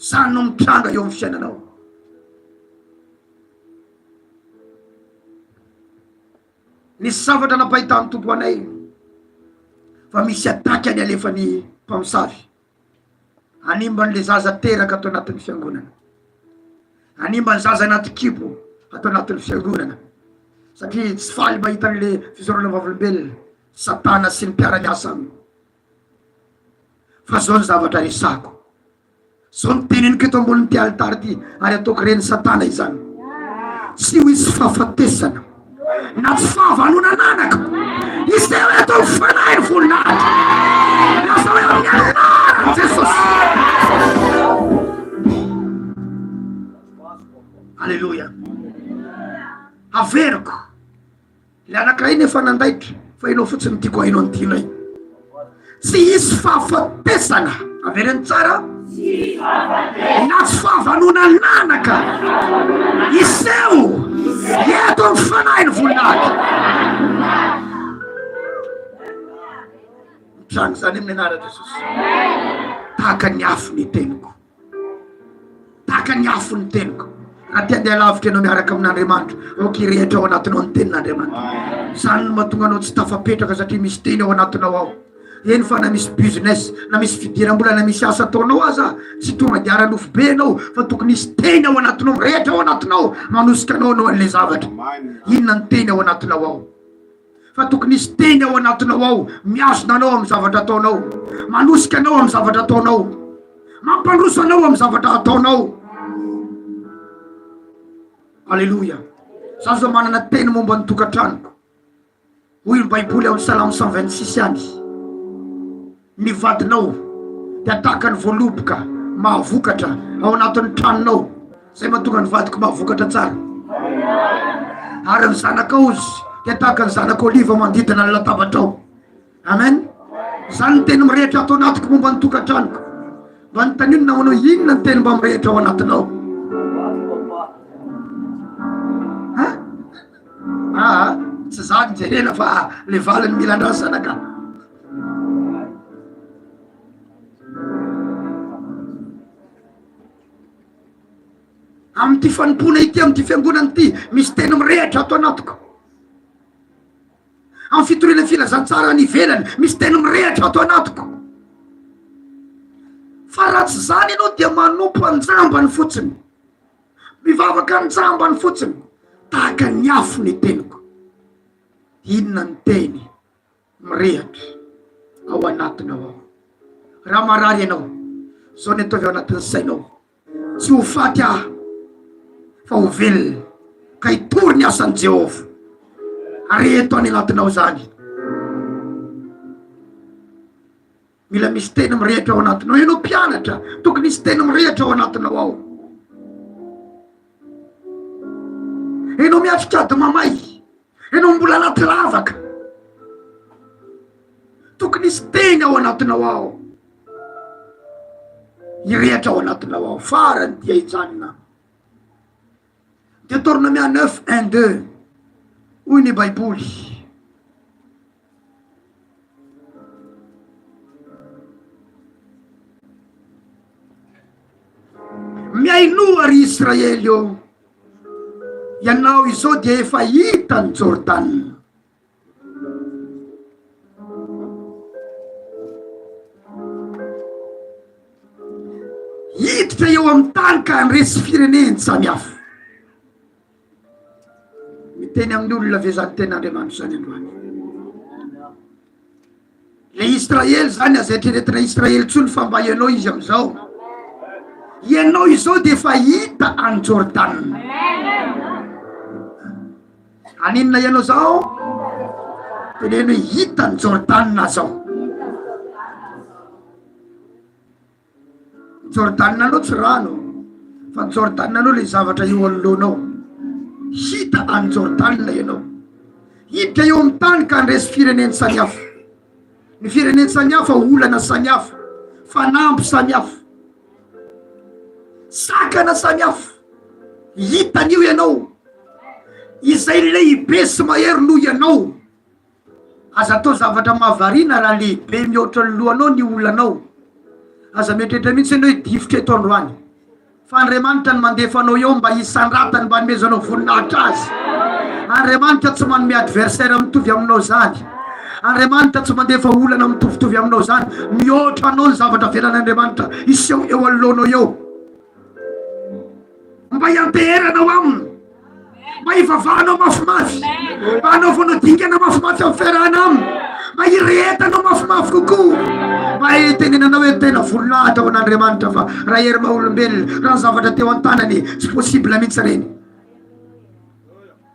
Zany no mitranga eo amin'ny fiainanao. Nisy zavatra napahitan'ny tompo anay, fa misy ataky any alefany mpamosavy. Animbany le zaza teraka ato anatin'ny fiangonana, animbany zaza anaty kibo ato anatin'ny fiangonana. Satria tsy faly mahita an'le fizorana vavolombelona, Satana sy ny mpiara-miasa aminy. Fa zao ny zavatra resako, zao ny teniniko eto ambonin'ity alitary ty, ary ataoko reny Satana izany. Tsy ho isy fahafatesana na tsy fahavalonananako. Iseo eto fanahy ny voninahitra. Lasa hoe amin'ny anaran'i Jesosy. Halleluja. Averiko le anankiray nefa nandaitra, fa ianao fotsiny tiako hainao ny tianay. Tsy hisy fahafatesana, averiny tsara, na tsy fahavalonananaka. Iseo eto amin'ny fanahy ny voninahitra. Mitranga zany amin'ny anaran'i Jesosy. Tahaka ny afo ny teniko, tahaka ny afo ny teniko. Raha tia andeha lavitra ianao miaraka amin'Andriamanitra, aoka hirehatra ao anatinao ny tenin'Andriamanitra. Zany no mahatonga anao tsy tafapetraka, satria misy teny ao anatinao ao. Eny fa na misy business, na misy fidiram-bola, na misy asa ataonao aza, tsy tonga de ara-nofo be anao, fa tokony misy teny ao anatinao, mirehatra ao anatinao, manosika anao an'le zavatra. Inona ny teny ao anatinao ao? Fa tokony misy teny ao anatinao ao, miazona anao amin'ny zavatra ataonao, manosika anao amin'ny zavatra ataonao, mampandroso anao amin'ny zavatra ataonao. Halleluja. Za zao manana teny momba ny tokantranoko. Hoy ny Baiboly ao Salamo 126 any, ny vadinao de ataka ny voaloboka mahavokatra ao anatin'ny tranonao. Zay mahatonga ny vadiko mahavokatra tsara. Ary ny zanakao izy de ataka ny zanak'oliva mandidina ny latabatrao. Amen. Zany ny teny mirehatra atao anatiko momba ny tokantranoko. Mba ny taninona manao inona ny teny mba mirehatra ao anatinao. Tsy zany jerena fa le valiny mila andrasana ka. Amin'ity fanompona ity, amin'ity fiangonana ity, misy teny mirehatra ato anatiko. Amin'ny fitoriana filazantsara ny ivelany, misy teny mirehatra ato anatiko. Fa raha tsy zany ianao dia manompo anjambany fotsiny, mivavaka anjambany fotsiny, tahaka ny afo ny teniko. Inona ny teny mirehatra ao anatinao ao? Raha marary ianao, zao ny ataovy ao anatin'ny sainao, tsy ho faty fa ho velona, ka hitory ny asan'i Jehovah. Ary eto any anatinao zany. Mila misy teny mirehatra ao anatinao. Ianao mpianatra, tokony misy teny mirehatra ao anatinao ao. Ianao miatrika ady mamay, ianao mbola anaty lavaka, tokony misy teny ao anatinao ao, hirehatra ao anatinao ao. Farany dia hijanona. Deutéronome 9:1-2. Hoy ny Baiboly, aino ary Israely io ianao izao dia efa hita ny Jordan. Hiditra eo amin'ny tany ka andresy fireneny samihafa. Miteny amin'ny olona ve zany ten'Andriamanitra zany androany? Le Israely zany aza eritreretina Israely tsony fa mba ianao izy amizao. Ianao izao dia efa hita any Jordan. Aninona ianao zao? Teneno hoe hita ny Jordan zao. Jordan anao tsy rano, fa Jordan anao le zavatra eo anoloanao. Hita any Jordan ianao. Hiditra eo amin'ny tany ka andresy fireneny samihafa. Ny fireneny samihafa olana samihafa, fanampy samihafa, sakana samihafa. Hitan'io ianao izay lehibe sy mahery no ianao. Aza atao zavatra mahavariana raha lehibe mihoatra ny lohanao ny olanao. Aza mieritreritra mihitsy ianao hoe difotra eto androany, fa Andriamanitra ny mandefanao eo mba hisandratany mba nomezanao voninahitra azy. Andriamanitra tsy manome adversaire mitovy aminao zany. Andriamanitra tsy mandefa olana mitovitovy aminao zany. Mihoatra anao ny zavatra velan'Andriamanitra iseho eo anoloanao eo, mba hianteheranao aminy, mba hivavahanao mafimafy, mba hanaovanao dingana mafimafy amin'ny fiarahana aminy, mba hirehetanao mafimafy kokoa, mba hitenenanao hoe tena voninahitra ho an'Andriamanitra fa raha hery maha-olombelona raha ny zavatra teo an-tanany tsy possible mihitsy reny.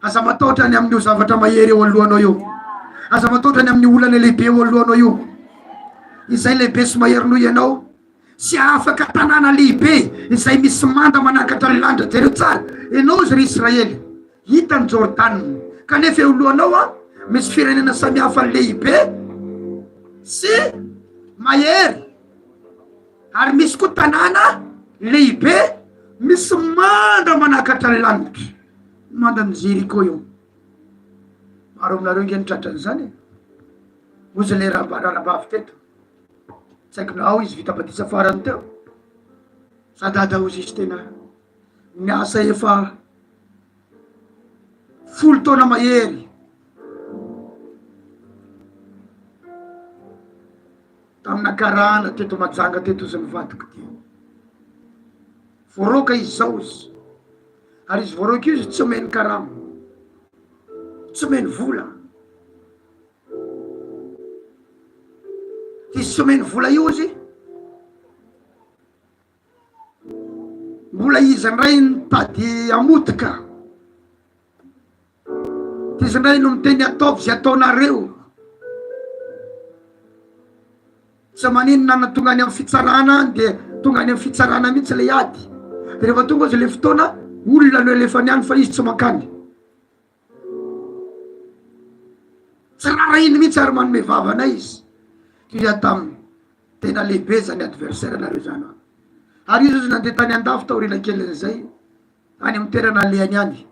Aza mataotra any amin'io zavatra mahery eo alohanao io. Aza mataotra any amin'ny olana lehibe eo alohanao io. Izay lehibe sy mahery noho ianao sy afaka tanàna lehibe izay misy manda manakatra ny landra. Jereo tsara, ianao izy ry Israely, hita ny Jordan, kanefa eo alohanao misy firenena samihafa lehibe sy mahery, ary misy koa tanàna lehibe misy manda manakatra ny lanitra. Manda ny Jeriko io. Maro aminareo nge nitratrany zany. Ozy le rahabavy teto, tsy haiko na ao izy vita batisa farany teo, sadada ozy izy tena niasa efa 10 taona mahery. Tamina karana teto majanga teto izy mivadiko ty. Voaroka izy zao izy, ary izy voaroka izy tsy omeny karama, tsy omeny vola. Izy tsy omeny vola io izy, mbola izy ndray nitady amotika, izy ndray no miteny ataovy zay ataonareo. Tsy maninona na tonga any amin'ny fitsarana dia tonga any amin'ny fitsarana mihitsy le ady. Dia rehefa tonga izy le fotoana olona no elefany any fa izy tsy makany. Tsy raha iny mihitsy ary manome vavana izy. Dia taminy tena lehibe zany adversaire nareo zany. Ary izy nandeha tany andafy taorina kely zay any amin'ny toerana lehany any.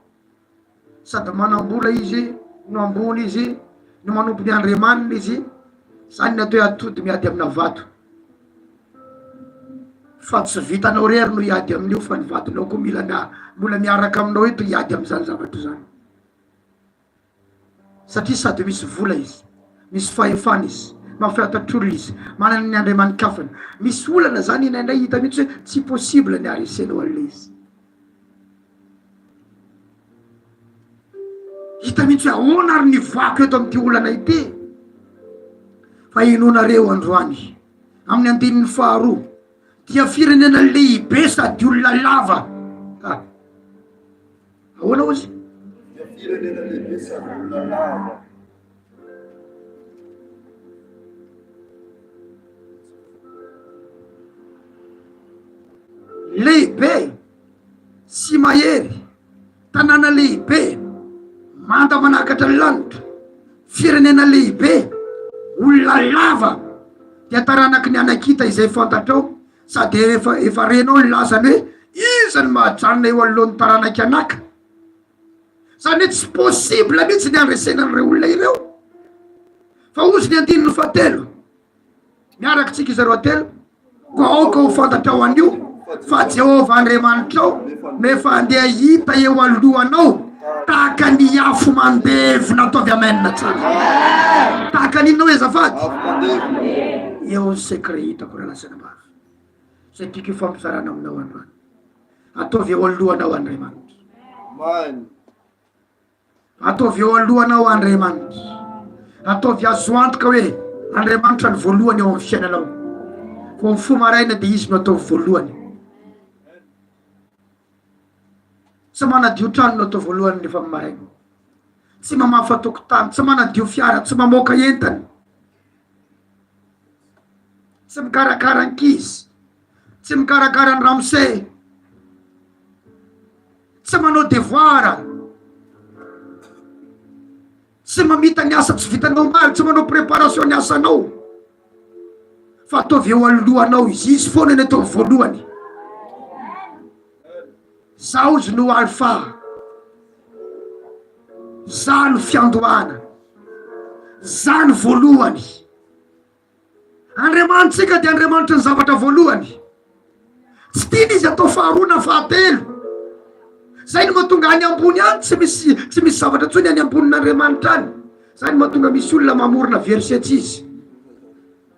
Sady manam-bola izy, no ambony izy, no manompo ny andriamanina izy. Zany natao atody miady amina vato. Fa tsy vitanao rery no iady amin'io, fa ny vatonao koa mbola miaraka aminao eto iady amin'izany zavatra zany. Satria sady misy vola izy, misy fahefana izy, mafiatatr'olo izy, manana ny andriamanikafana. Misy olana zany inandray hita mihitsy hoe tsy possible ny arisenao an'le izy. Hita mihitsy hoe ahoana ary nivoako eto amin'ity olana ity. Fa inonareo androany amin'ny andinin'ny faharoa dia firenena lehibe sady olona lava. Ahoana ozy? Firenena lehibe sady olona lava. Lehibe sy mahery, tanàna lehibe, manda manakatra ny lanitra, firenena lehibe, olona lava. Dia taranaky ny anakita izay fantatrao, sady efa renao ny lazany hoe iza ny mahajanona eo anoloan'ny taranaky anaka. Zany hoe tsy possible mihitsy ny andresenan'ireo olona ireo. Fa ozy ny andiny no fatelo, miaraky tsika izy roa telo, ko aoka ho fantatrao an'io fa Jehovah Andriamanitra nefa andeha hita eo alohanao tahaka ny afo mandevona ataovy amena tsara tahaka ninao ezafady eo secret hitako raha lasana bavy zay tiako fampizarana aminao androany ataovy eo alohanao Andriamanitra ataovy eo alohanao Andriamanitra ataovy azo antoka hoe Andriamanitra ny voalohany eo amin'ny fiainanao fa fo maraina dia izy no atao voalohany tsy manadio trano no atao voalohany rehefa maraina tsy mamafa tokotany tsy manadio fiara tsy mamoaka entana tsy mikarakara ankizy tsy mikarakara ny ramose tsy manao devoir tsy mamita ny asa tsy vitanao maly tsy manao préparation ny asanao fa ataovy eo alohanao izy foana ny atao voalohany zaho izy no alfa za no fiandohana za no voalohany Andriamanitsika dia Andriamanitra ny zavatra voalohany tsy tiany izy atao faharoa na fahatelo zay no mahatonga any ambony any tsy misy zavatra tsony any ambonin'Andriamanitra any zay no mahatonga misy olona mamorona verset izy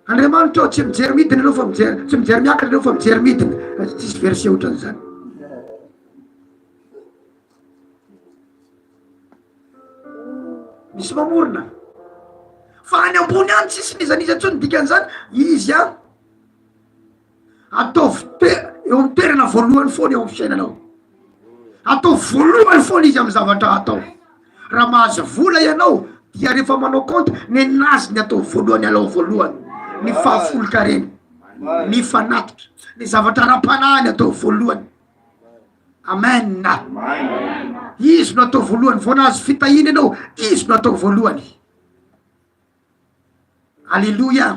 Andriamanitra tsy mijery midina anao fa mijery tsy mijery miakatra anao fa mijery midina tsisy verset ohatran'izany misy mamorona fa any ambony any tsisy nizaniza tsony dikan'izany izy a ataovy eo amin'ny toerana voalohany foana eo amin'ny fiainanao atao voalohany foana izy amin'ny zavatra atao raha mahazo vola ianao dia rehefa manao compte ny nazy ny atao voalohany alao voalohany ny fahafoloka reny ny fanatitra ny zavatra ra-panahany atao voalohany amen izy no atao voalohany vao nahazo fitahiny ianao izy no atao voalohany alleluia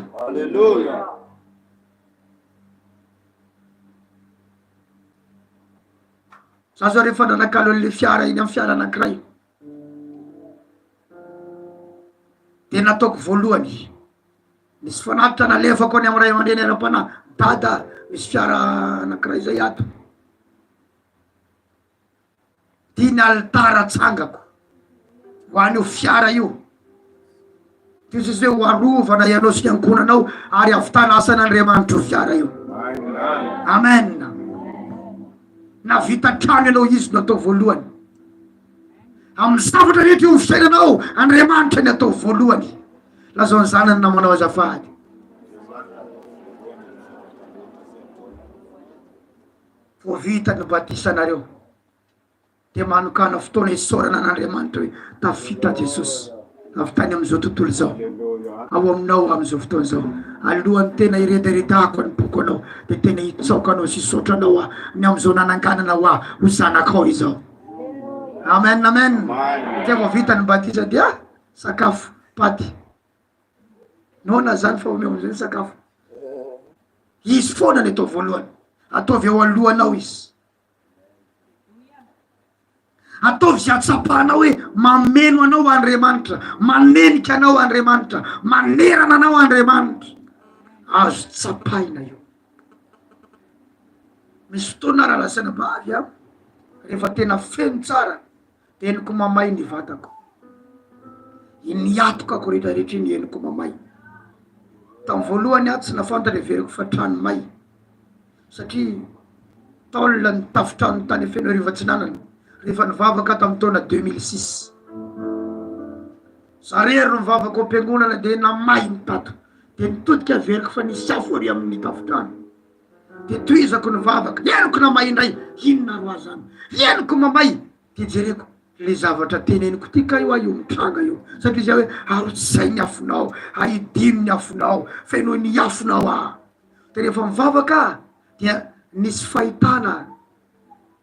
za zao rehefa nanakalo an'le fiara iny amin'ny fiara anankiray dia nataoko voalohany misy fanatitra nalefako any amin'ny ray aman-dreny ara-panahy dada misy fiara anankiray zay ato dia ny altara tsangako ho an'io fiara io ty sisy hoe ho arovana ianao sy ankonanao ary avitana asan'Andriamanitra fiara io amen na vita trano ianao izy no atao voalohany amin'ny zavatra rehetra io fisainanao Andriamanitra ny atao voalohany lazao ny zanany namanao azafady vo vita ny batisanareo dia manokana fotoana isaorana an'Andriamanitra hoe tafita Jesosy avy tany amin'izao tontolo zao ao aminao amin'izao fotoana zao alohany tena iredaredako ny boko anao dia tena hitsaoka anao sy isotranao ny amin'izao nananganana ho zanakao izao amen dia vo vita ny batisa dia sakafo paty nona zany fa omeo am'izay ny sakafo izy foana ny atao voalohany ataovy eo alohanao izy ataovy zay atsapahanao hoe mameno anao Andriamanitra manenika anao Andriamanitra manerana anao Andriamanitra azo tsapaina io misy fotoana raha lasana bavy a rehefa tena feno tsara dia eniko mamay ny vatako iniatokako rehetrarehetra iny eniko mamay tamin'ny voalohany aho tsy nafantatra veriko fa trano may satria taolona ny tafitrano tany feno rivatsinanana rehefa nivavaka tamin'ny taona 2006 zarery no mivavaka am-piangonana dia namay ny tato dia nitodika veriko fa nisy afo ary amin'ny tafitrano dia toizako nivavaka eniko namay indray inona ro azany eniko mamay dia jereko le zavatra teneniko tika io io mitranga io satria zay hoe arotsay ny afonao aidino ny afonao feno ny afonao dia rehefa mivavaka dia nisy fahitana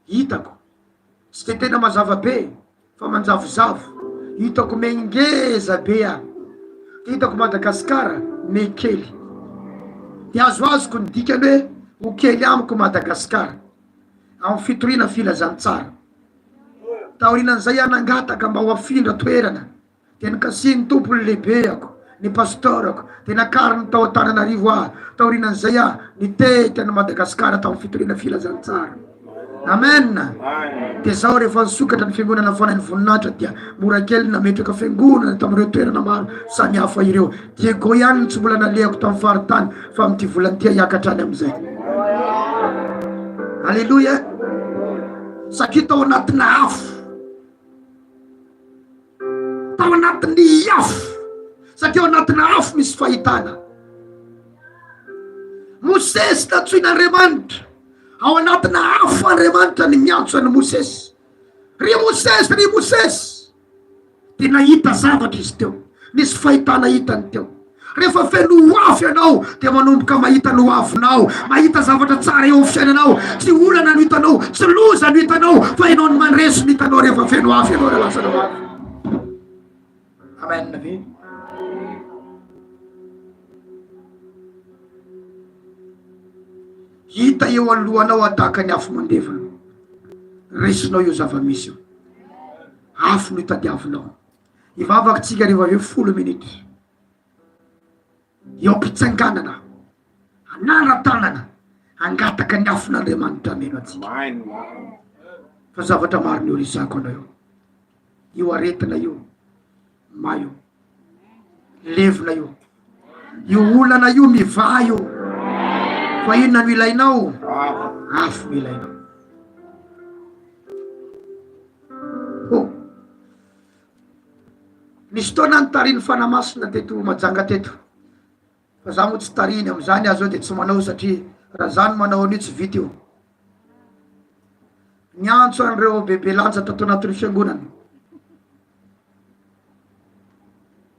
hitako sy dia tena mazava be fa manjavozavo hitako mengeza be hitako Madagasikara mekely dia azoazoko ny dikany hoe ho kely amiko Madagasikara amin'ny fitoriana filazantsara taorianan'izay anangataka mba ho afindra toerana dia nikasiny tompony lehibe ako ny pastorako dia nakariny tao Antananarivo taorianan'izay nitety ny Madagasikara tamin'ny fitoriana filazantsara. Amen. Dia zao rehefa nisokatra ny fiangonana fanahy ny voninahitra dia mora kely nametraka fiangonana tamin'ireo toerana maro samy hafa ireo. Dia go ihany tsy mbola nalehako tamin'ny faritany fa amin'ity volana ity hiakatrany amin'izay. Alleluia. Satria tao anatina afo, tao anatin'ny afo, satria ao anatina afo misy fahitana. Mosesy natsoin'Andriamanitra ao anatina afo Andriamanitra ny miantso any Mosesy. Ry Mosesy dia nahita zavatra izy teo, nisy fahitana hitany teo. Rehefa feno afo ianao dia manomboka mahita no afonao, mahita zavatra tsara eo amin'ny fiainanao. Tsy olana no hitanao, tsy loza no hitanao, fa ianao no mandreso no hitanao rehefa feno afo ianao ralasana afo. Amen ve? Hita eo alohanao ataka ny afo mandevana, resinao io zava-misy io, afo no hitadiavinao. Ivavaka tsika rehefa avy 10 minitra eo am-pitsanganana, anara-tanana angataka ny afon'Andriamanitra meno atsika. Fa zavatra maro ny orisako anao io aretina io, maio levina io olana io miva io. Fa inona no ilainao? Afo no ilainao. Nisy taona nitariny fanamasina teto Majanga teto, fa za moa tsy tariny amin'izany azo dia tsy manao, satria raha zany manao an'io tsy vita io. Niantso an'ireo bebe lanja tato anatin'ny fiangonana,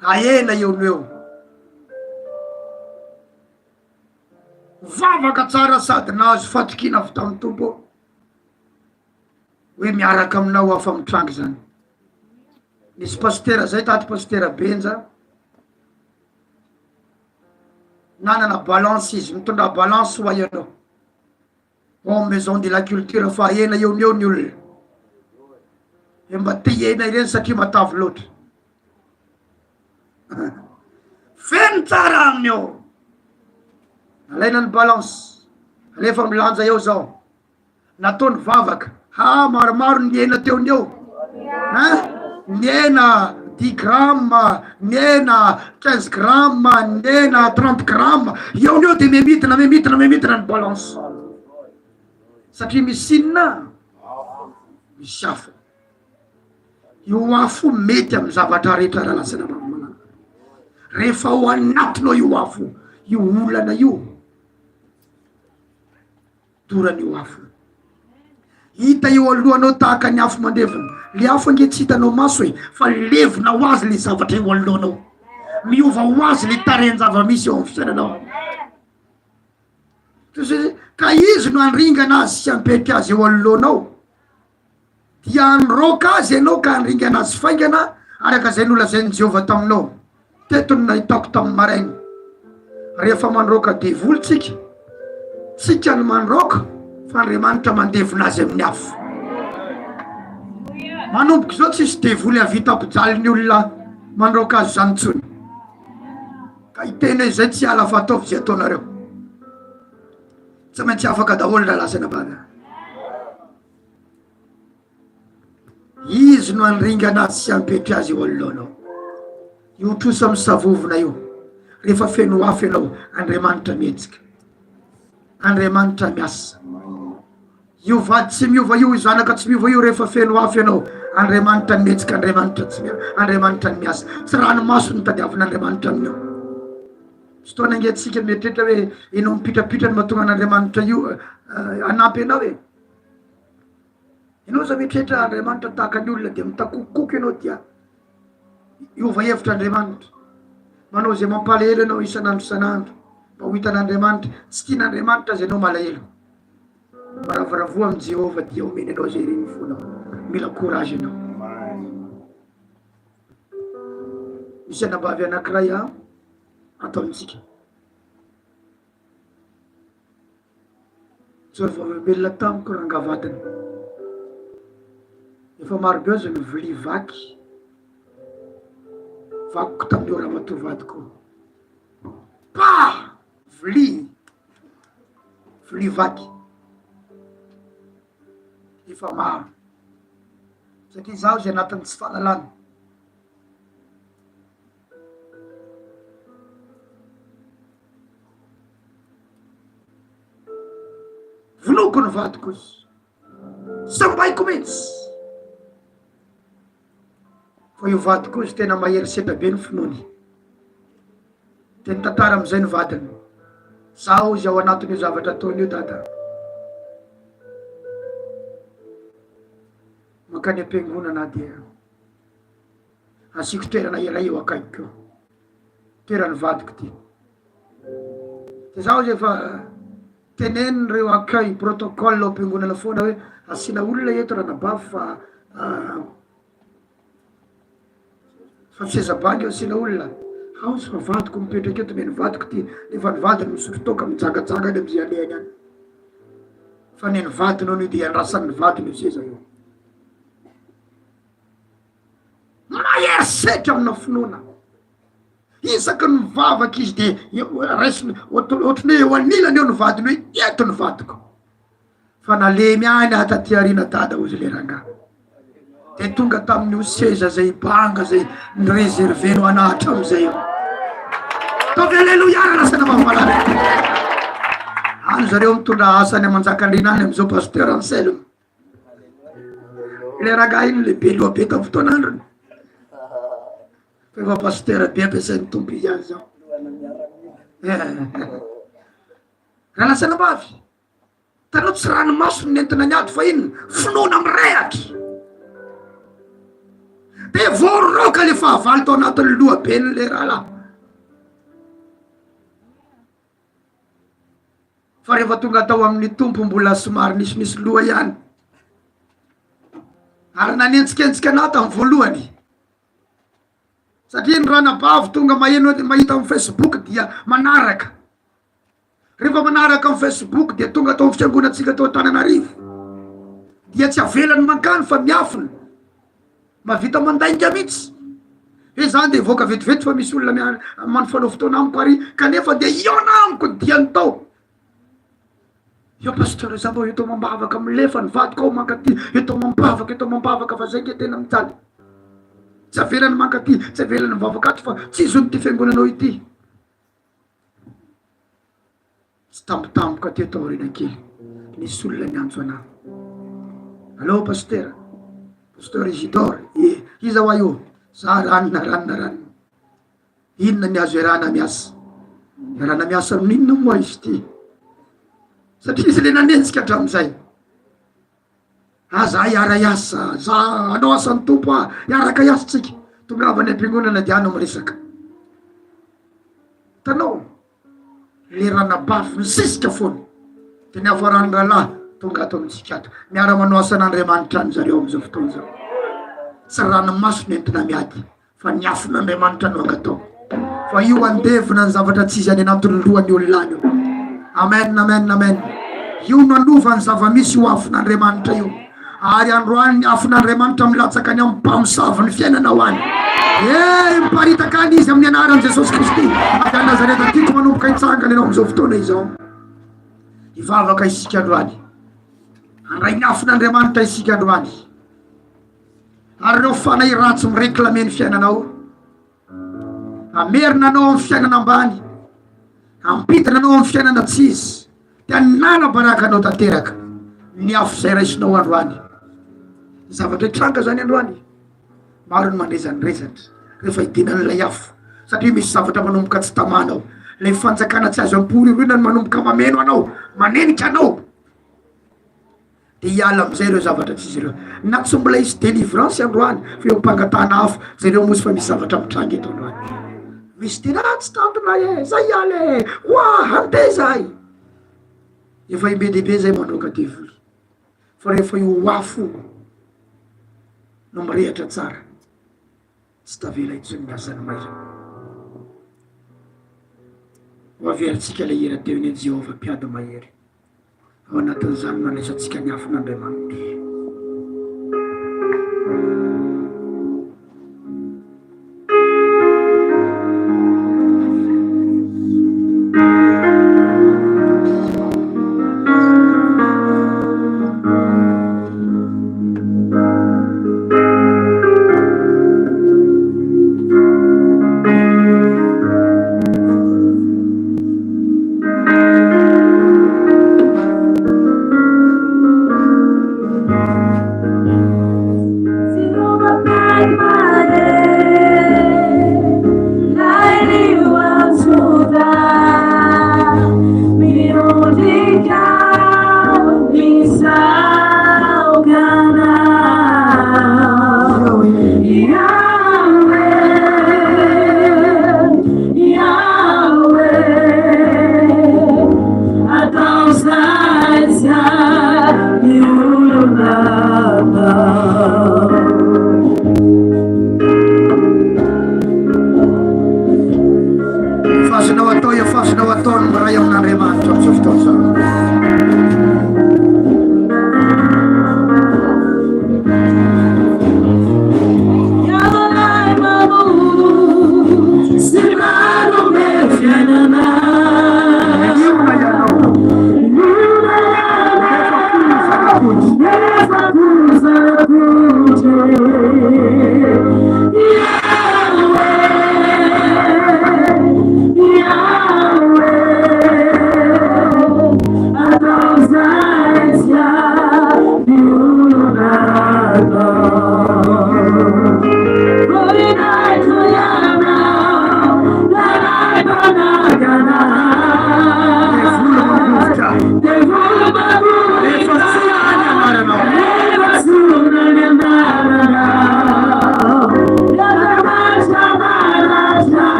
ahena eo no eo, vavaka tsara sady nahazo fatokina avy tamin'ny tompo hoe miaraka aminao afa mitrangy zany. Nisy pastera zay tato, pastera Benja, nanana balance izy, mitondra balance ho ianao au maison de la culture. Fa hena eo ny olona mba te hena ireny satria matavy loatra. Feno tsara aminy eo, alaina ny balance, alefa milanja eo zao, nataony vavaka. Maromaro ny hena teo ny eo, ny hena 10 grammes, ny hena 15 grammes, ny hena 30 grammes. Eo ny eo dia memitina ny balance, satria misy inona, misy afo. Io afo mety amin'ny zavatra rehetra rahalasana maromana. Rehefa ao anatinao io afo, io olana io, dorany io afo. Hita eo alohanao tahaka ny afo mandevana. Le afo ange tsy hitanao maso fa levina ho azy le zavatra eo alohanao, miova ho azy le tareny zava-misy eo amin'ny fisainanao. Ka izy no andringana azy sy ampety azy eo alohanao, dia androka azy ianao ka andringana azy faingana, araka zay nolazainy Jehovah taminao teto no nahitako tamin'ny marainy. Rehefa mandroka devoly tsika no mandroka, fa Andriamanitra mandevona azy amin'ny afo. Manomboka zao tsisy devoly avita ampijaly ny olona mandroka azy zany tsony. Ka itena izay tsy ala fa ataovy zay ataonareo, tsy maintsy afaka daholo rahalasana bana. Izy no andringana azy sy ampetry azy eo alohanao. Io trosa amin'ny savovona io, rehefa feno afo ianao, Andriamanitra mihetsika, Andriamanitra miasa. Io vady tsy miova io, zanaka tsy miova io, rehefa feno afo ianao, Andriamanitra mihetsika, Andriamanitra miasa. Tsy ranomaso ny tadiavin'Andriamanitra amin'io. Tsy toana angetsika mietrehitra hoe ianao mipitrapitra ny mahatonga an'Andriamanitra io anampy ianao e. Ianao za mietrehitra Andriamanitra tahaka ny olona dia mitakokoky ianao, dia iova hevitra Andriamanitra, manao zay mampalahelo ianao isan'andro mba ho hitan'Andriamanitra. Tsy tian'Andriamanitra azy ianao malahelo. Maravaravoa amin'ny Jehovah dia omeny ianao zay reny fonao, mila courage ianao. Misy anabavy anankiray ataontsika tsoryvavabelona tamiko rangavatana, efa marobe azy ny vilia vaky, vakiko tamin'ny ora matovadiko pa vili vaky efa maro satria zaho zay anatin'ny tsy fahalalana voloko ny vadiko izy sambaiko mihitsy fa io vadiko izy tena mahery seta be ny finoany teny tantara amizay ny vadiny zaho izy ao anatin'io zavatra ataony io dada makany am-piangonana dia asiko toerana iray eo akaikiko toerany vadiko ty de zaho zay fa teneny reo accueil protocole am-piangonana foana hoe asina olona eto raha nabavy fa fisezabangy eo asina olona ao sy fa vadiko mipetraky eto meny vadiko ty nefa ny vadiny misotro toka mijagajaga any amizay alehany any fa neny vadiny io dia andrasan'ny vadiny io seza io mahery setra amina finoana isaky ny vavaky izy de raisiny ohatrany eo anilany eo ny vadiny hoe eto ny vadiko fa nalemy any ataty arina dada ozy le ranga de tonga tamin'io seza zay banga zay ny réserveno anahatra amizay eo taovy aleloia rasana mampalala any zareo mitondra asany amanjakandrina any amizao pasteur Anselme le raga iny le be loa be tam fotoanandrony fa pasteur be ampiasainy tompo izy any zao raha lasana mbavy tanao tsy ranomasony nentina ny ady fa iny finoana mirehatra de voaroka le fahavalo tao anatin'ny loha be ny le raha lahy fa rehefa tonga tao amin'ny tompo mbola somary nisinisy loha ihany ary nanentsiketsika anao tamin'ny voalohany satria ny ranabavy tonga mahita amin'ny Facebook dia manaraka rehefa manaraka amin'ny Facebook dia tonga tao fiangonatsika tao Antananarivo dia tsy avelany mankany fa miafina mavita mandainga mihitsy hoe zany de voaka vetivety fa misy olona manofano fotoana amiko ary kanefa de iona amiko diany tao io pasteur zabo eto mambavaka milefa ny vadiko ao mankaty eto mambavaka fa zay ke tena mitaly tsy avelany mankaty tsy avelany mivavakaty fa tsy izony ty fiangonanao ity tsy tampotampoka ty atao rena kely nisy olona miantso anahy allo pasteur Isidore iza wa io za ranona inona ny azo erana miasa amin'inona moa izy ty satria izy le nanenjika hatramizay za iara iasa za anao asan'ny tompo iaraka iasa tsika tonga avany am-piangonana dia anao miresaka tanao le ranabafy misisika foana de ny afarany rahalahy tonga atao amitsika ato miara manao asan'Andriamanitra any zareo amizao fotoana zao tsy ranomaso nentina miady fa ny afin'Andriamanitra no angatao fa io andevina ny zavatra tsy izy any anatin'ny lohany olonany io amen io nanova ny zava-misy io afin'Andriamanitra io ary androany ny afin'Andriamanitra milatsaka ny ampamosavy ny fiainana ho any miparitaka any izy amin'ny anaran'i Jesosy Kristy avy any Nazareta tiako manomboka hitsangana ianao amizao fotoana izao hivavaka isika androany andray ny afin'Andriamanitra isika androany ary reo fanay ratsy mireklame ny fiainanao amerina anao amin'ny fiainana ambany ampidina anao amin'ny fiainana tsy izy dia nanabaraka anao tanteraka ny afo zay raisinao androany zavatra hitranga zany androany maro ny mandrezany rezatra rehefa hidinan'ilay afo satria misy zavatra manomboka tsy tamanao lay fanjakana tsy azo ampory irona ny manomboka mameno anao manenika anao de hiala amizay ireo zavatra tsy izy ireo na tsy mbola isy délivrance androany fa eo mpangatana afo zay reo mosy fa misy zavatra mitrangy eto androany misy tena tsy tantonay zay iala hande zay efa imbe dehibe zay mandroka ty voly fa rehefa io afo no mirehatra tsara tsy tavela itsony miasany maira ho averintsika le hira teo eny Jehovah mpiady mahery ao anatin'izany manaisantsika ny afin'Andriamanitra Parayaw na reman, Church.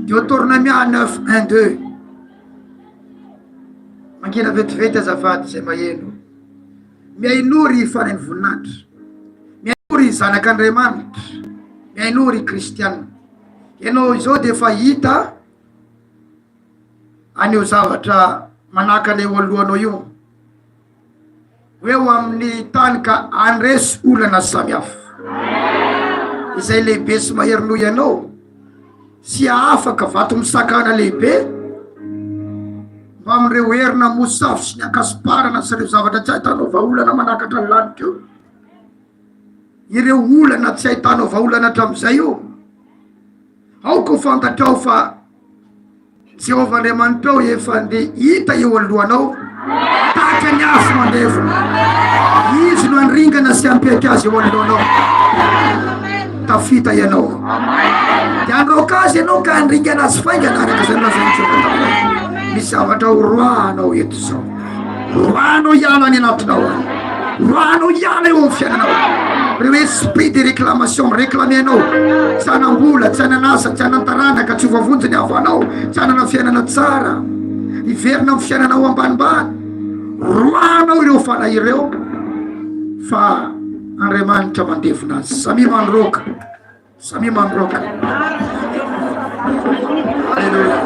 Deutéronomie 9, 1, 2. Mangina vetivety azafady zay maheno. Miainory farany voninahitra. Miainory zanak'Andriamanitra. Miainory kristianina. Ianao izao dia efa hita anio zavatra manaka le alohanao io. Hoe amin'ny tany ka andresy olana samihafa. Izay lehibe sy maherinao ianao. Sy afaka vato misakana lehibe mba amin'ireo herina mosavy sy ny akasiparana sy ireo zavatra tsy ahitanao vahaolana manakatra ny lanitra io. Ireo olana tsy ahitanao vahaolana hatramin'izay io. Aoko fantatrao fa Jehovah Andriamanitra efa andeha hita eo alohanao tahaka ny afo mandevona. Izy no andringana sy ampeka azy eo alohanao. Tafita ianao. Andro kazy ianao ka andringana azy faingana araka izay nolazaintsika. Misy zavatra ho roanao eto zao. Roanao iala any anatinao any. Roanao iala eo amin'ny fiainanao. Reo esprit de réclamation réclamenao. Tsy hanambola, tsy hananasa, tsy hanantaranaka, tsy hovavonjy ny avanao, tsy hanana fiainana tsara. Iverina amin'ny fiainanao ambanimbany. Roanao ireo fanahy ireo fa Andriamanitra mandevona azy. Samy mandroaka. Samy mandroaka. Alleluia.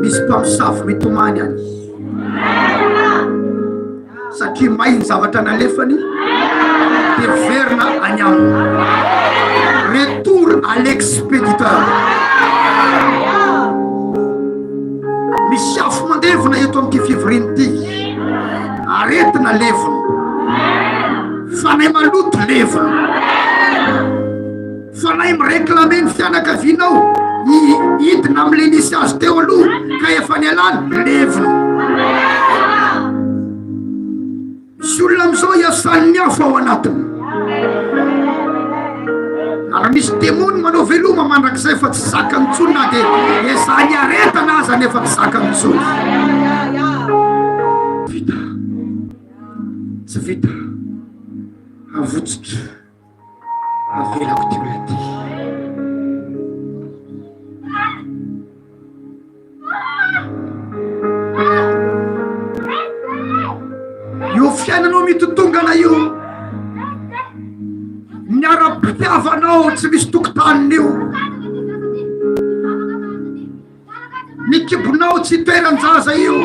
Misy mitomany any satria mainy zavatra nalefany dia verina any aminy. Retour à l'expéditeur. Misy afo mandevona eto amin'ity fivoriny ity, aretina levona, fanay maloto levona, fanay mireklame ny fianakavianao hidina amin'le nisy azy teo aloha ka efa nialany levona. Misy olona amin'izao iasan'ny afo ao anatiny, ary misy demony manao veloma mandrakizay fa tsy zakany intsony na dia ezahany aretana aza nefa tsy zakany intsony. Vita, tsy vita, avotsitra, avelako ty olona ty. Io fiainanao mitotongana io, miara-pitiavanao tsy misy tokotaniny io, kibonao tsy toeran-jaza io.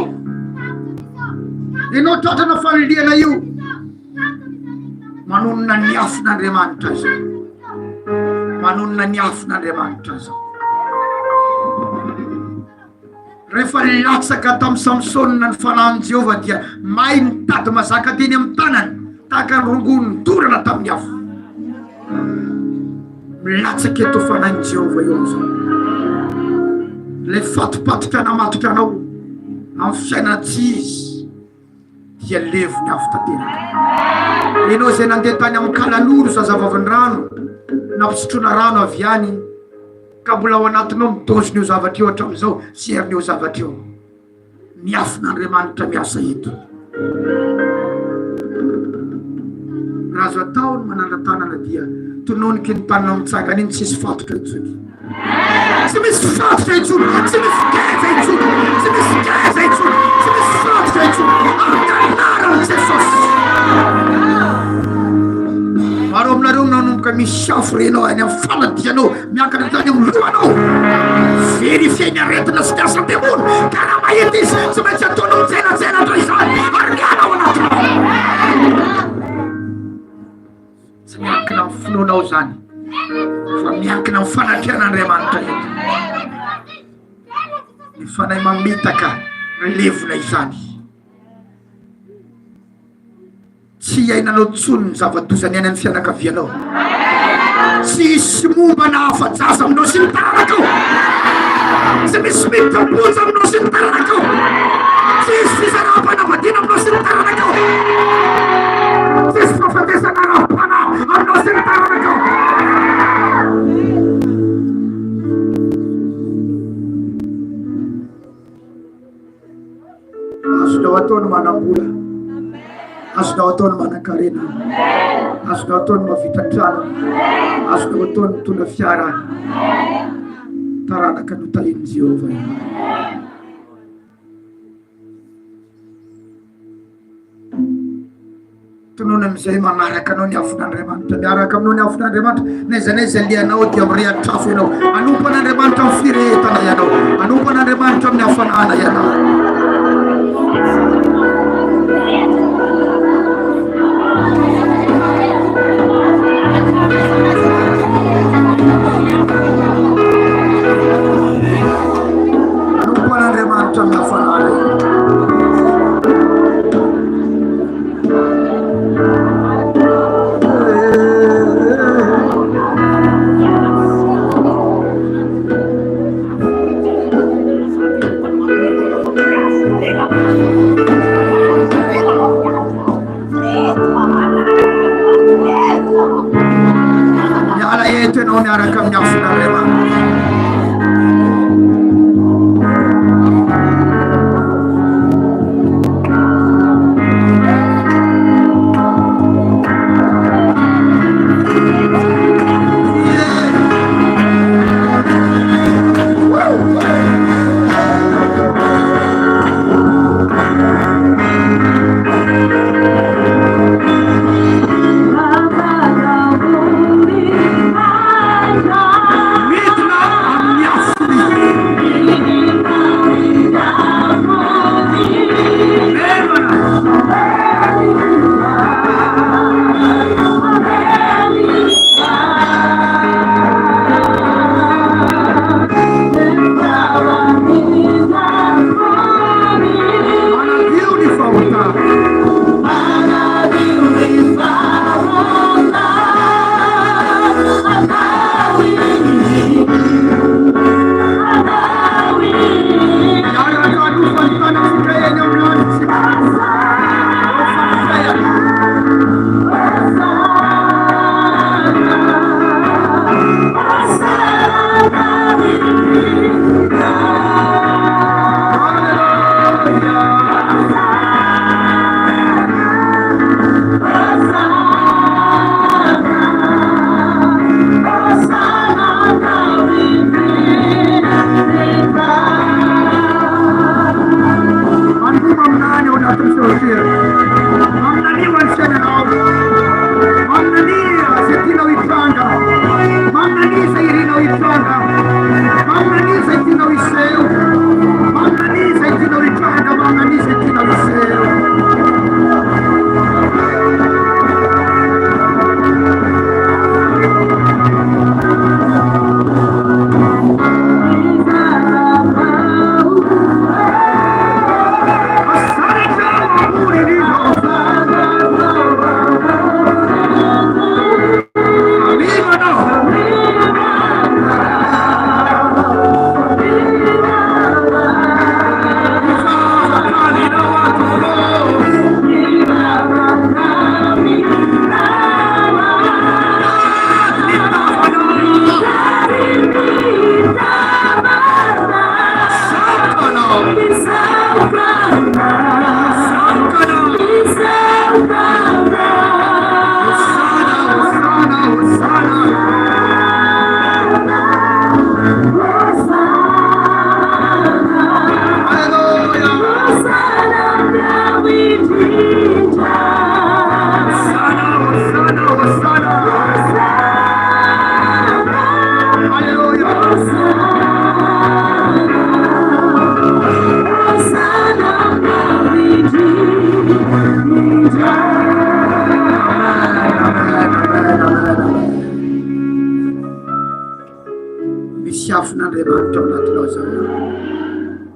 Ianao tratrana faniliana io manonona ny afon'Andriamanitra zao. Manonona ny afon'Andriamanitra zao. Rehefa latsaka tamin'ny Samsona ny fanahin'i Jehovah dia mahay mitady mazaka teny amin'ny tanany tahaka ny rongon'ny dorana tamin'ny afo. Milatsaka eto fanahin'i Jehovah eo am'izao. Le fatopatotra namatotra anao amin'ny fiainana tsy izy dia levony afo tanteraka. Ianao izay nandeha tany amin'ny kalaloro zazavaviny rano nampisotroana rano avy any ka mbola ao anatinao midoziny io zavatra io hatramin'izao sy herin'io zavatra io. Ny afon'Andriamanitra miasa eto. Raha azo atao ny manandratanana dia tononiky ny tanana mitsangana iny tsisy fatotra intsony. Tsy misy fatotra intsony, tsy misy keza intsony, tsy misy keza intsony, tsy misy fatotra intsony. Amin'ny anaran'i Jesosy. Maro aminareo nanomboka misy afo renao any amin'ny fanadianao miankana tany amin'ny lohanao. Verifie ny aretina sy ny asan'ny demony. Karaha mahita izy tsy maintsy ataonao mitsenantsena andro izany ary mianao anatinao. Tsy miankina amin'ny finoanao zany fa miankina amin'ny fanatrehan'Andriamanitra eto. Ny fanahy mamitaka levona izany. Tsy iainanao tsony ny zava-dozany any amin'ny fianakavianao. Tsisy momba na afa-jaza aminao sy ny taranakao. Tsy misy mitamboza aminao sy ny taranakao. Tsisy fisaram-panavadiana aminao sy ny taranakao. Tsisy fahafatesana ara-pana aminao sy ny taranakao. Azonao ataony manambola. Azonao ataony manan-karena. Azonao ataony mavita trano. Azonao ataony mitondra fiara. Taranaka no tahin'i Jehovah. Tonoana amin'izay manaraka anao ny afon'Andriamanitra. Miaraka aminao ny afon'Andriamanitra. Naiza naiza lianao dia mirehatra-trafo ianao. Anompo an'Andriamanitra amin'ny firehetana ianao. Anompo an'Andriamanitra amin'ny hafanana ianao.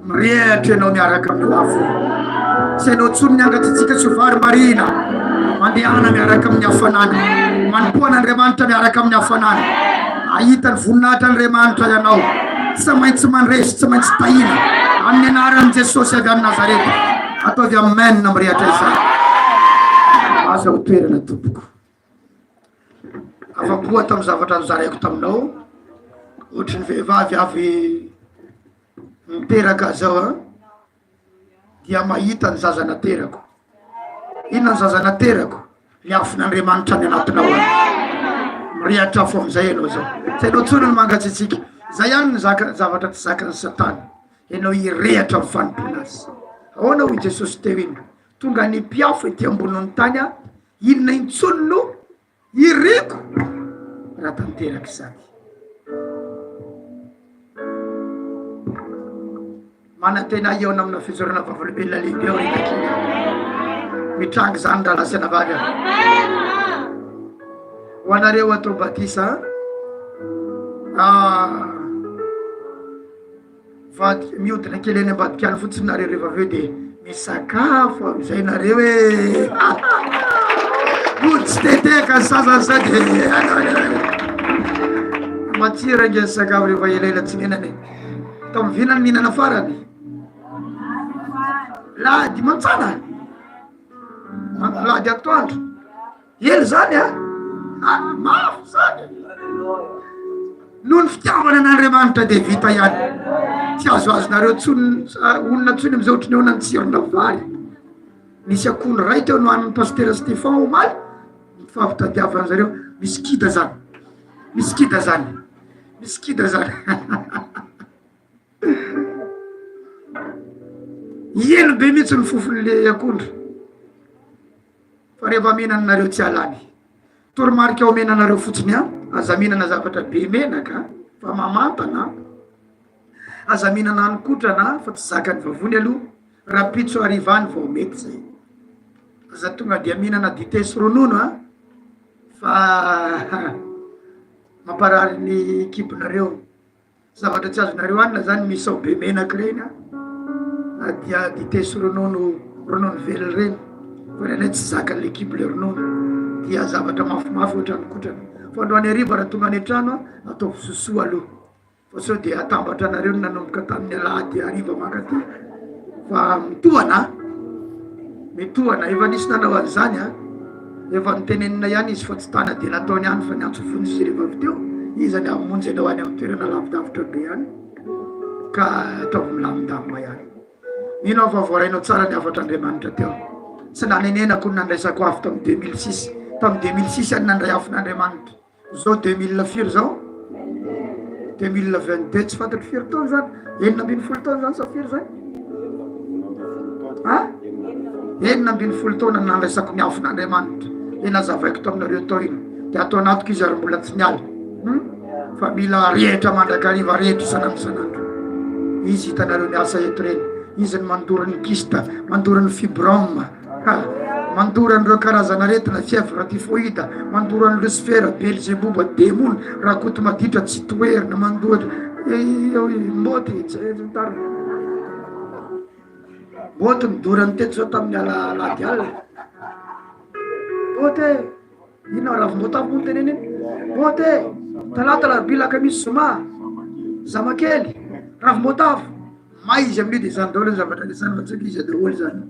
Marietrenao miaraka amin'ny AFO. Tsy anao tsony niangatsitsika tsy vary marina. Mandehana miaraka amin'ny hafanana. Manompoana Andriamanitra miaraka amin'ny hafanana. Ahitany voninahitra Andriamanitra ianao. Tsy maintsy mandresy, tsy maintsy tahina. Amin'ny anaran'i Jesosy avy any Nazareta. Ataovy amen mirehatra izany. Aza ho toerana tompoko. Afa-poa tamin'ny zavatra nozaraiko taminao. Ohatry ny vehivavy avy miteraka zao dia mahita ny zaza naterako. Inona ny zaza naterako? Le afon'Andriamanitra ny anatinao any. Mirehatra fo amin'izay ianao zao. Tsy hainao tsony ny mangatsitsika. Zay ihany ny zavatra tsy zakan'ny Satana. Ianao hirehatra amin'ny fanompona azy. Ahoana hoy Jesosy teo iny? Tonga ny mpiafo ety ambonin'ny tany inona intsony no ireko raha tanteraka izany. Manantena eo amina fizorana vavolombelona lehibe ao rekakiny. Mitrangy zany raha lasana vavy. Ho anareo atao batisa mihodina kely eny ambadika any fotsiny nareo rehefa aveo dia misakafo izay nareo hoe tsy teteka ny sasany sady matsira nge sakafo rehefa elaela tsy mihinana. Tamin'ny vinany mihinana farany lady mantsana lady atoandro ely zany mafy zany noho ny fitiavana an'Andriamanitra dia vita ihany. Tsy azoazonareo tsony onona tsony amizay ohatrany eo nantsirona vary. Nisy akondro ray teo no an'ny Pasteur Stefan omaly fahavitadiavana zareo. Misy kida zany, misy kida zany, misy kida zany. Elo be mihitsy ny fofon'le akondro. Fa rehefa mihinanareo tsy alany. Toromarika ao mihinanareo fotsiny aza mihinana zavatra be menaka fa mamantana. Aza mihinana hanikotrana fa tsy zakany vavony aloha. Rapitso arivany vao mety zay. Aza tonga dia mihinana dite sy ronono fa mamparary ny kibonareo. Zavatra tsy azonareo hanina zany misy ao be menaka reny dia dite sy ronono vely reny. Fa reny tsy zakany le kibo le ronono dia zavatra mafimafy ohatra nikotrana. Fa androany hariva raha tonga any an-trano ataovy sosoa aloha. Fa sao dia atambatra anareo nanomboka tamin'ny alahady hariva mankaty. Fa mitohana efa nisy nanao an'izany efa nitenenina ihany izy fa tsy tana dia nataony ihany fa niantso fony izy rehefa avy teo izany amonjy anao any amin'ny toerana lavidavitra be ihany ka ataovy milamindamina ihany. Mino aho fa voarainao tsara ny afatr'Andriamanitra teo. Tsy nanenenako ny nandraisako afo tamin'ny 2006. Tamin'ny 2006 any nandray afon'Andriamanitra. Zao 2004 zao 2022 tsy fantatro firy taona zany. 40 taona zany sa firy zany? 40 taona nandraisako ny afon'Andriamanitra. Nazavaiko taminareo tao iny. Dia atao anatoko izy ary mbola tsy niala. Fa mila rehitra mandrakariva rehetra isanandro. Izy hitanareo miasa eto reny. Izy ny mandora ny kista, mandora ny fibrome, mandora an'ireo karazana aretina fièvre typhoïde, mandora ny lucifera, belzébuba, démon, rakoto maditra tsy toerina, mandora mboty mboty midorany teto zao tamin'ny alady alina. Mboty ino ravim-boatavo moa teneny mboty talata labilaka misy zoma zamakely ravim-boatavo maizy amin'io dia zany daholo ny zavatra lesany fa tsaka izy daholo zany.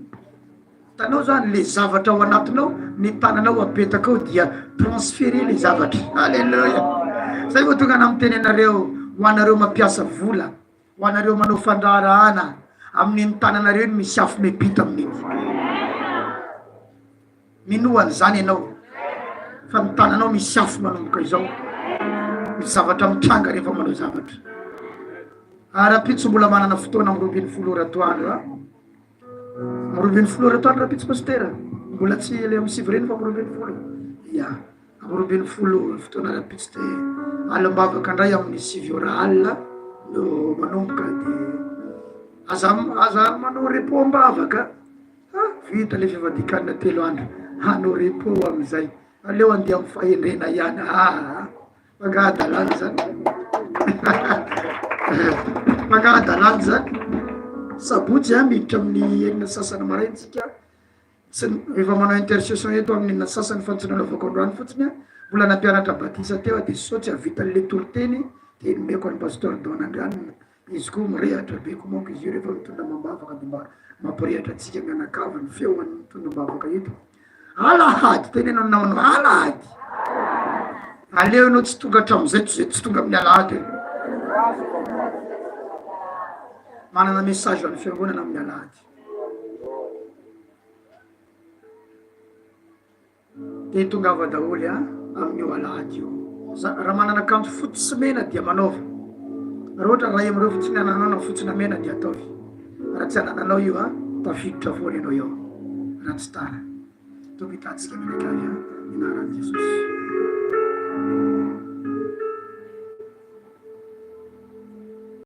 Tanao zany le zavatra ao anatinao ny tananao apetaka ao dia transférer le zavatra. Alleluia. Zay vo tonga na mitenenareo ho anareo mampiasa vola, ho anareo manao fandraharahana, amin'iny tananareo iny misy afo mepita amin'iny. Minoany zany ianao fa ny tananao misy afo manomboka izao, misy zavatra mitranga rehefa manao zavatra. Rapitso mbola manana fotoana amin'ny 20 ora atoandro. Amin'ny 20 ora atoandro rapitso pasteur, mbola tsy le amin'ny sivreny fa amin'ny 20. Ya, amin'ny 20 fotoana rapitso de alimbavaka indray amin'ny 7 ora alina no manomboka de aza manao repos ambavaka. Vita le fivadikanina 3 andro, hanao repos amin'izay. Aleo andeha amin'ny fahendrena ihany. Magadalany zany. Magadalany zany. Sabotsy miditra amin'ny 9 sasany maraintsika. Efa manao intercession eto amin'ny 9 sasany fantsona lavako androany fotsiny. Mbola nampianatra batisa teo de saotsy avita le toloteny de nomeko any Pasteur Isidore ANDRIANIRINA. Izy koa mirehatra be ko monko izy io rehefa mitondra mambavaka de mampirehatra antsika mianakava ny feony mitondra mambavaka eto. Alahady tenenanao alahady. Aleo anao tsy tonga hatramin'izay tsy tonga amin'ny alahady. Manana message amin'ny fiangonana amin'ny alahady. De tongava daholy amin'io alahady io. Raha manana akanjo fotsy sy mena dia manaova. Raha ohatra raha amireo fotsiny ananao fotsy na mena dia ataovy. Raha tsy ananao io tafiditra foana ianao eo. Raha tsy tara. Tokitatsika minakavy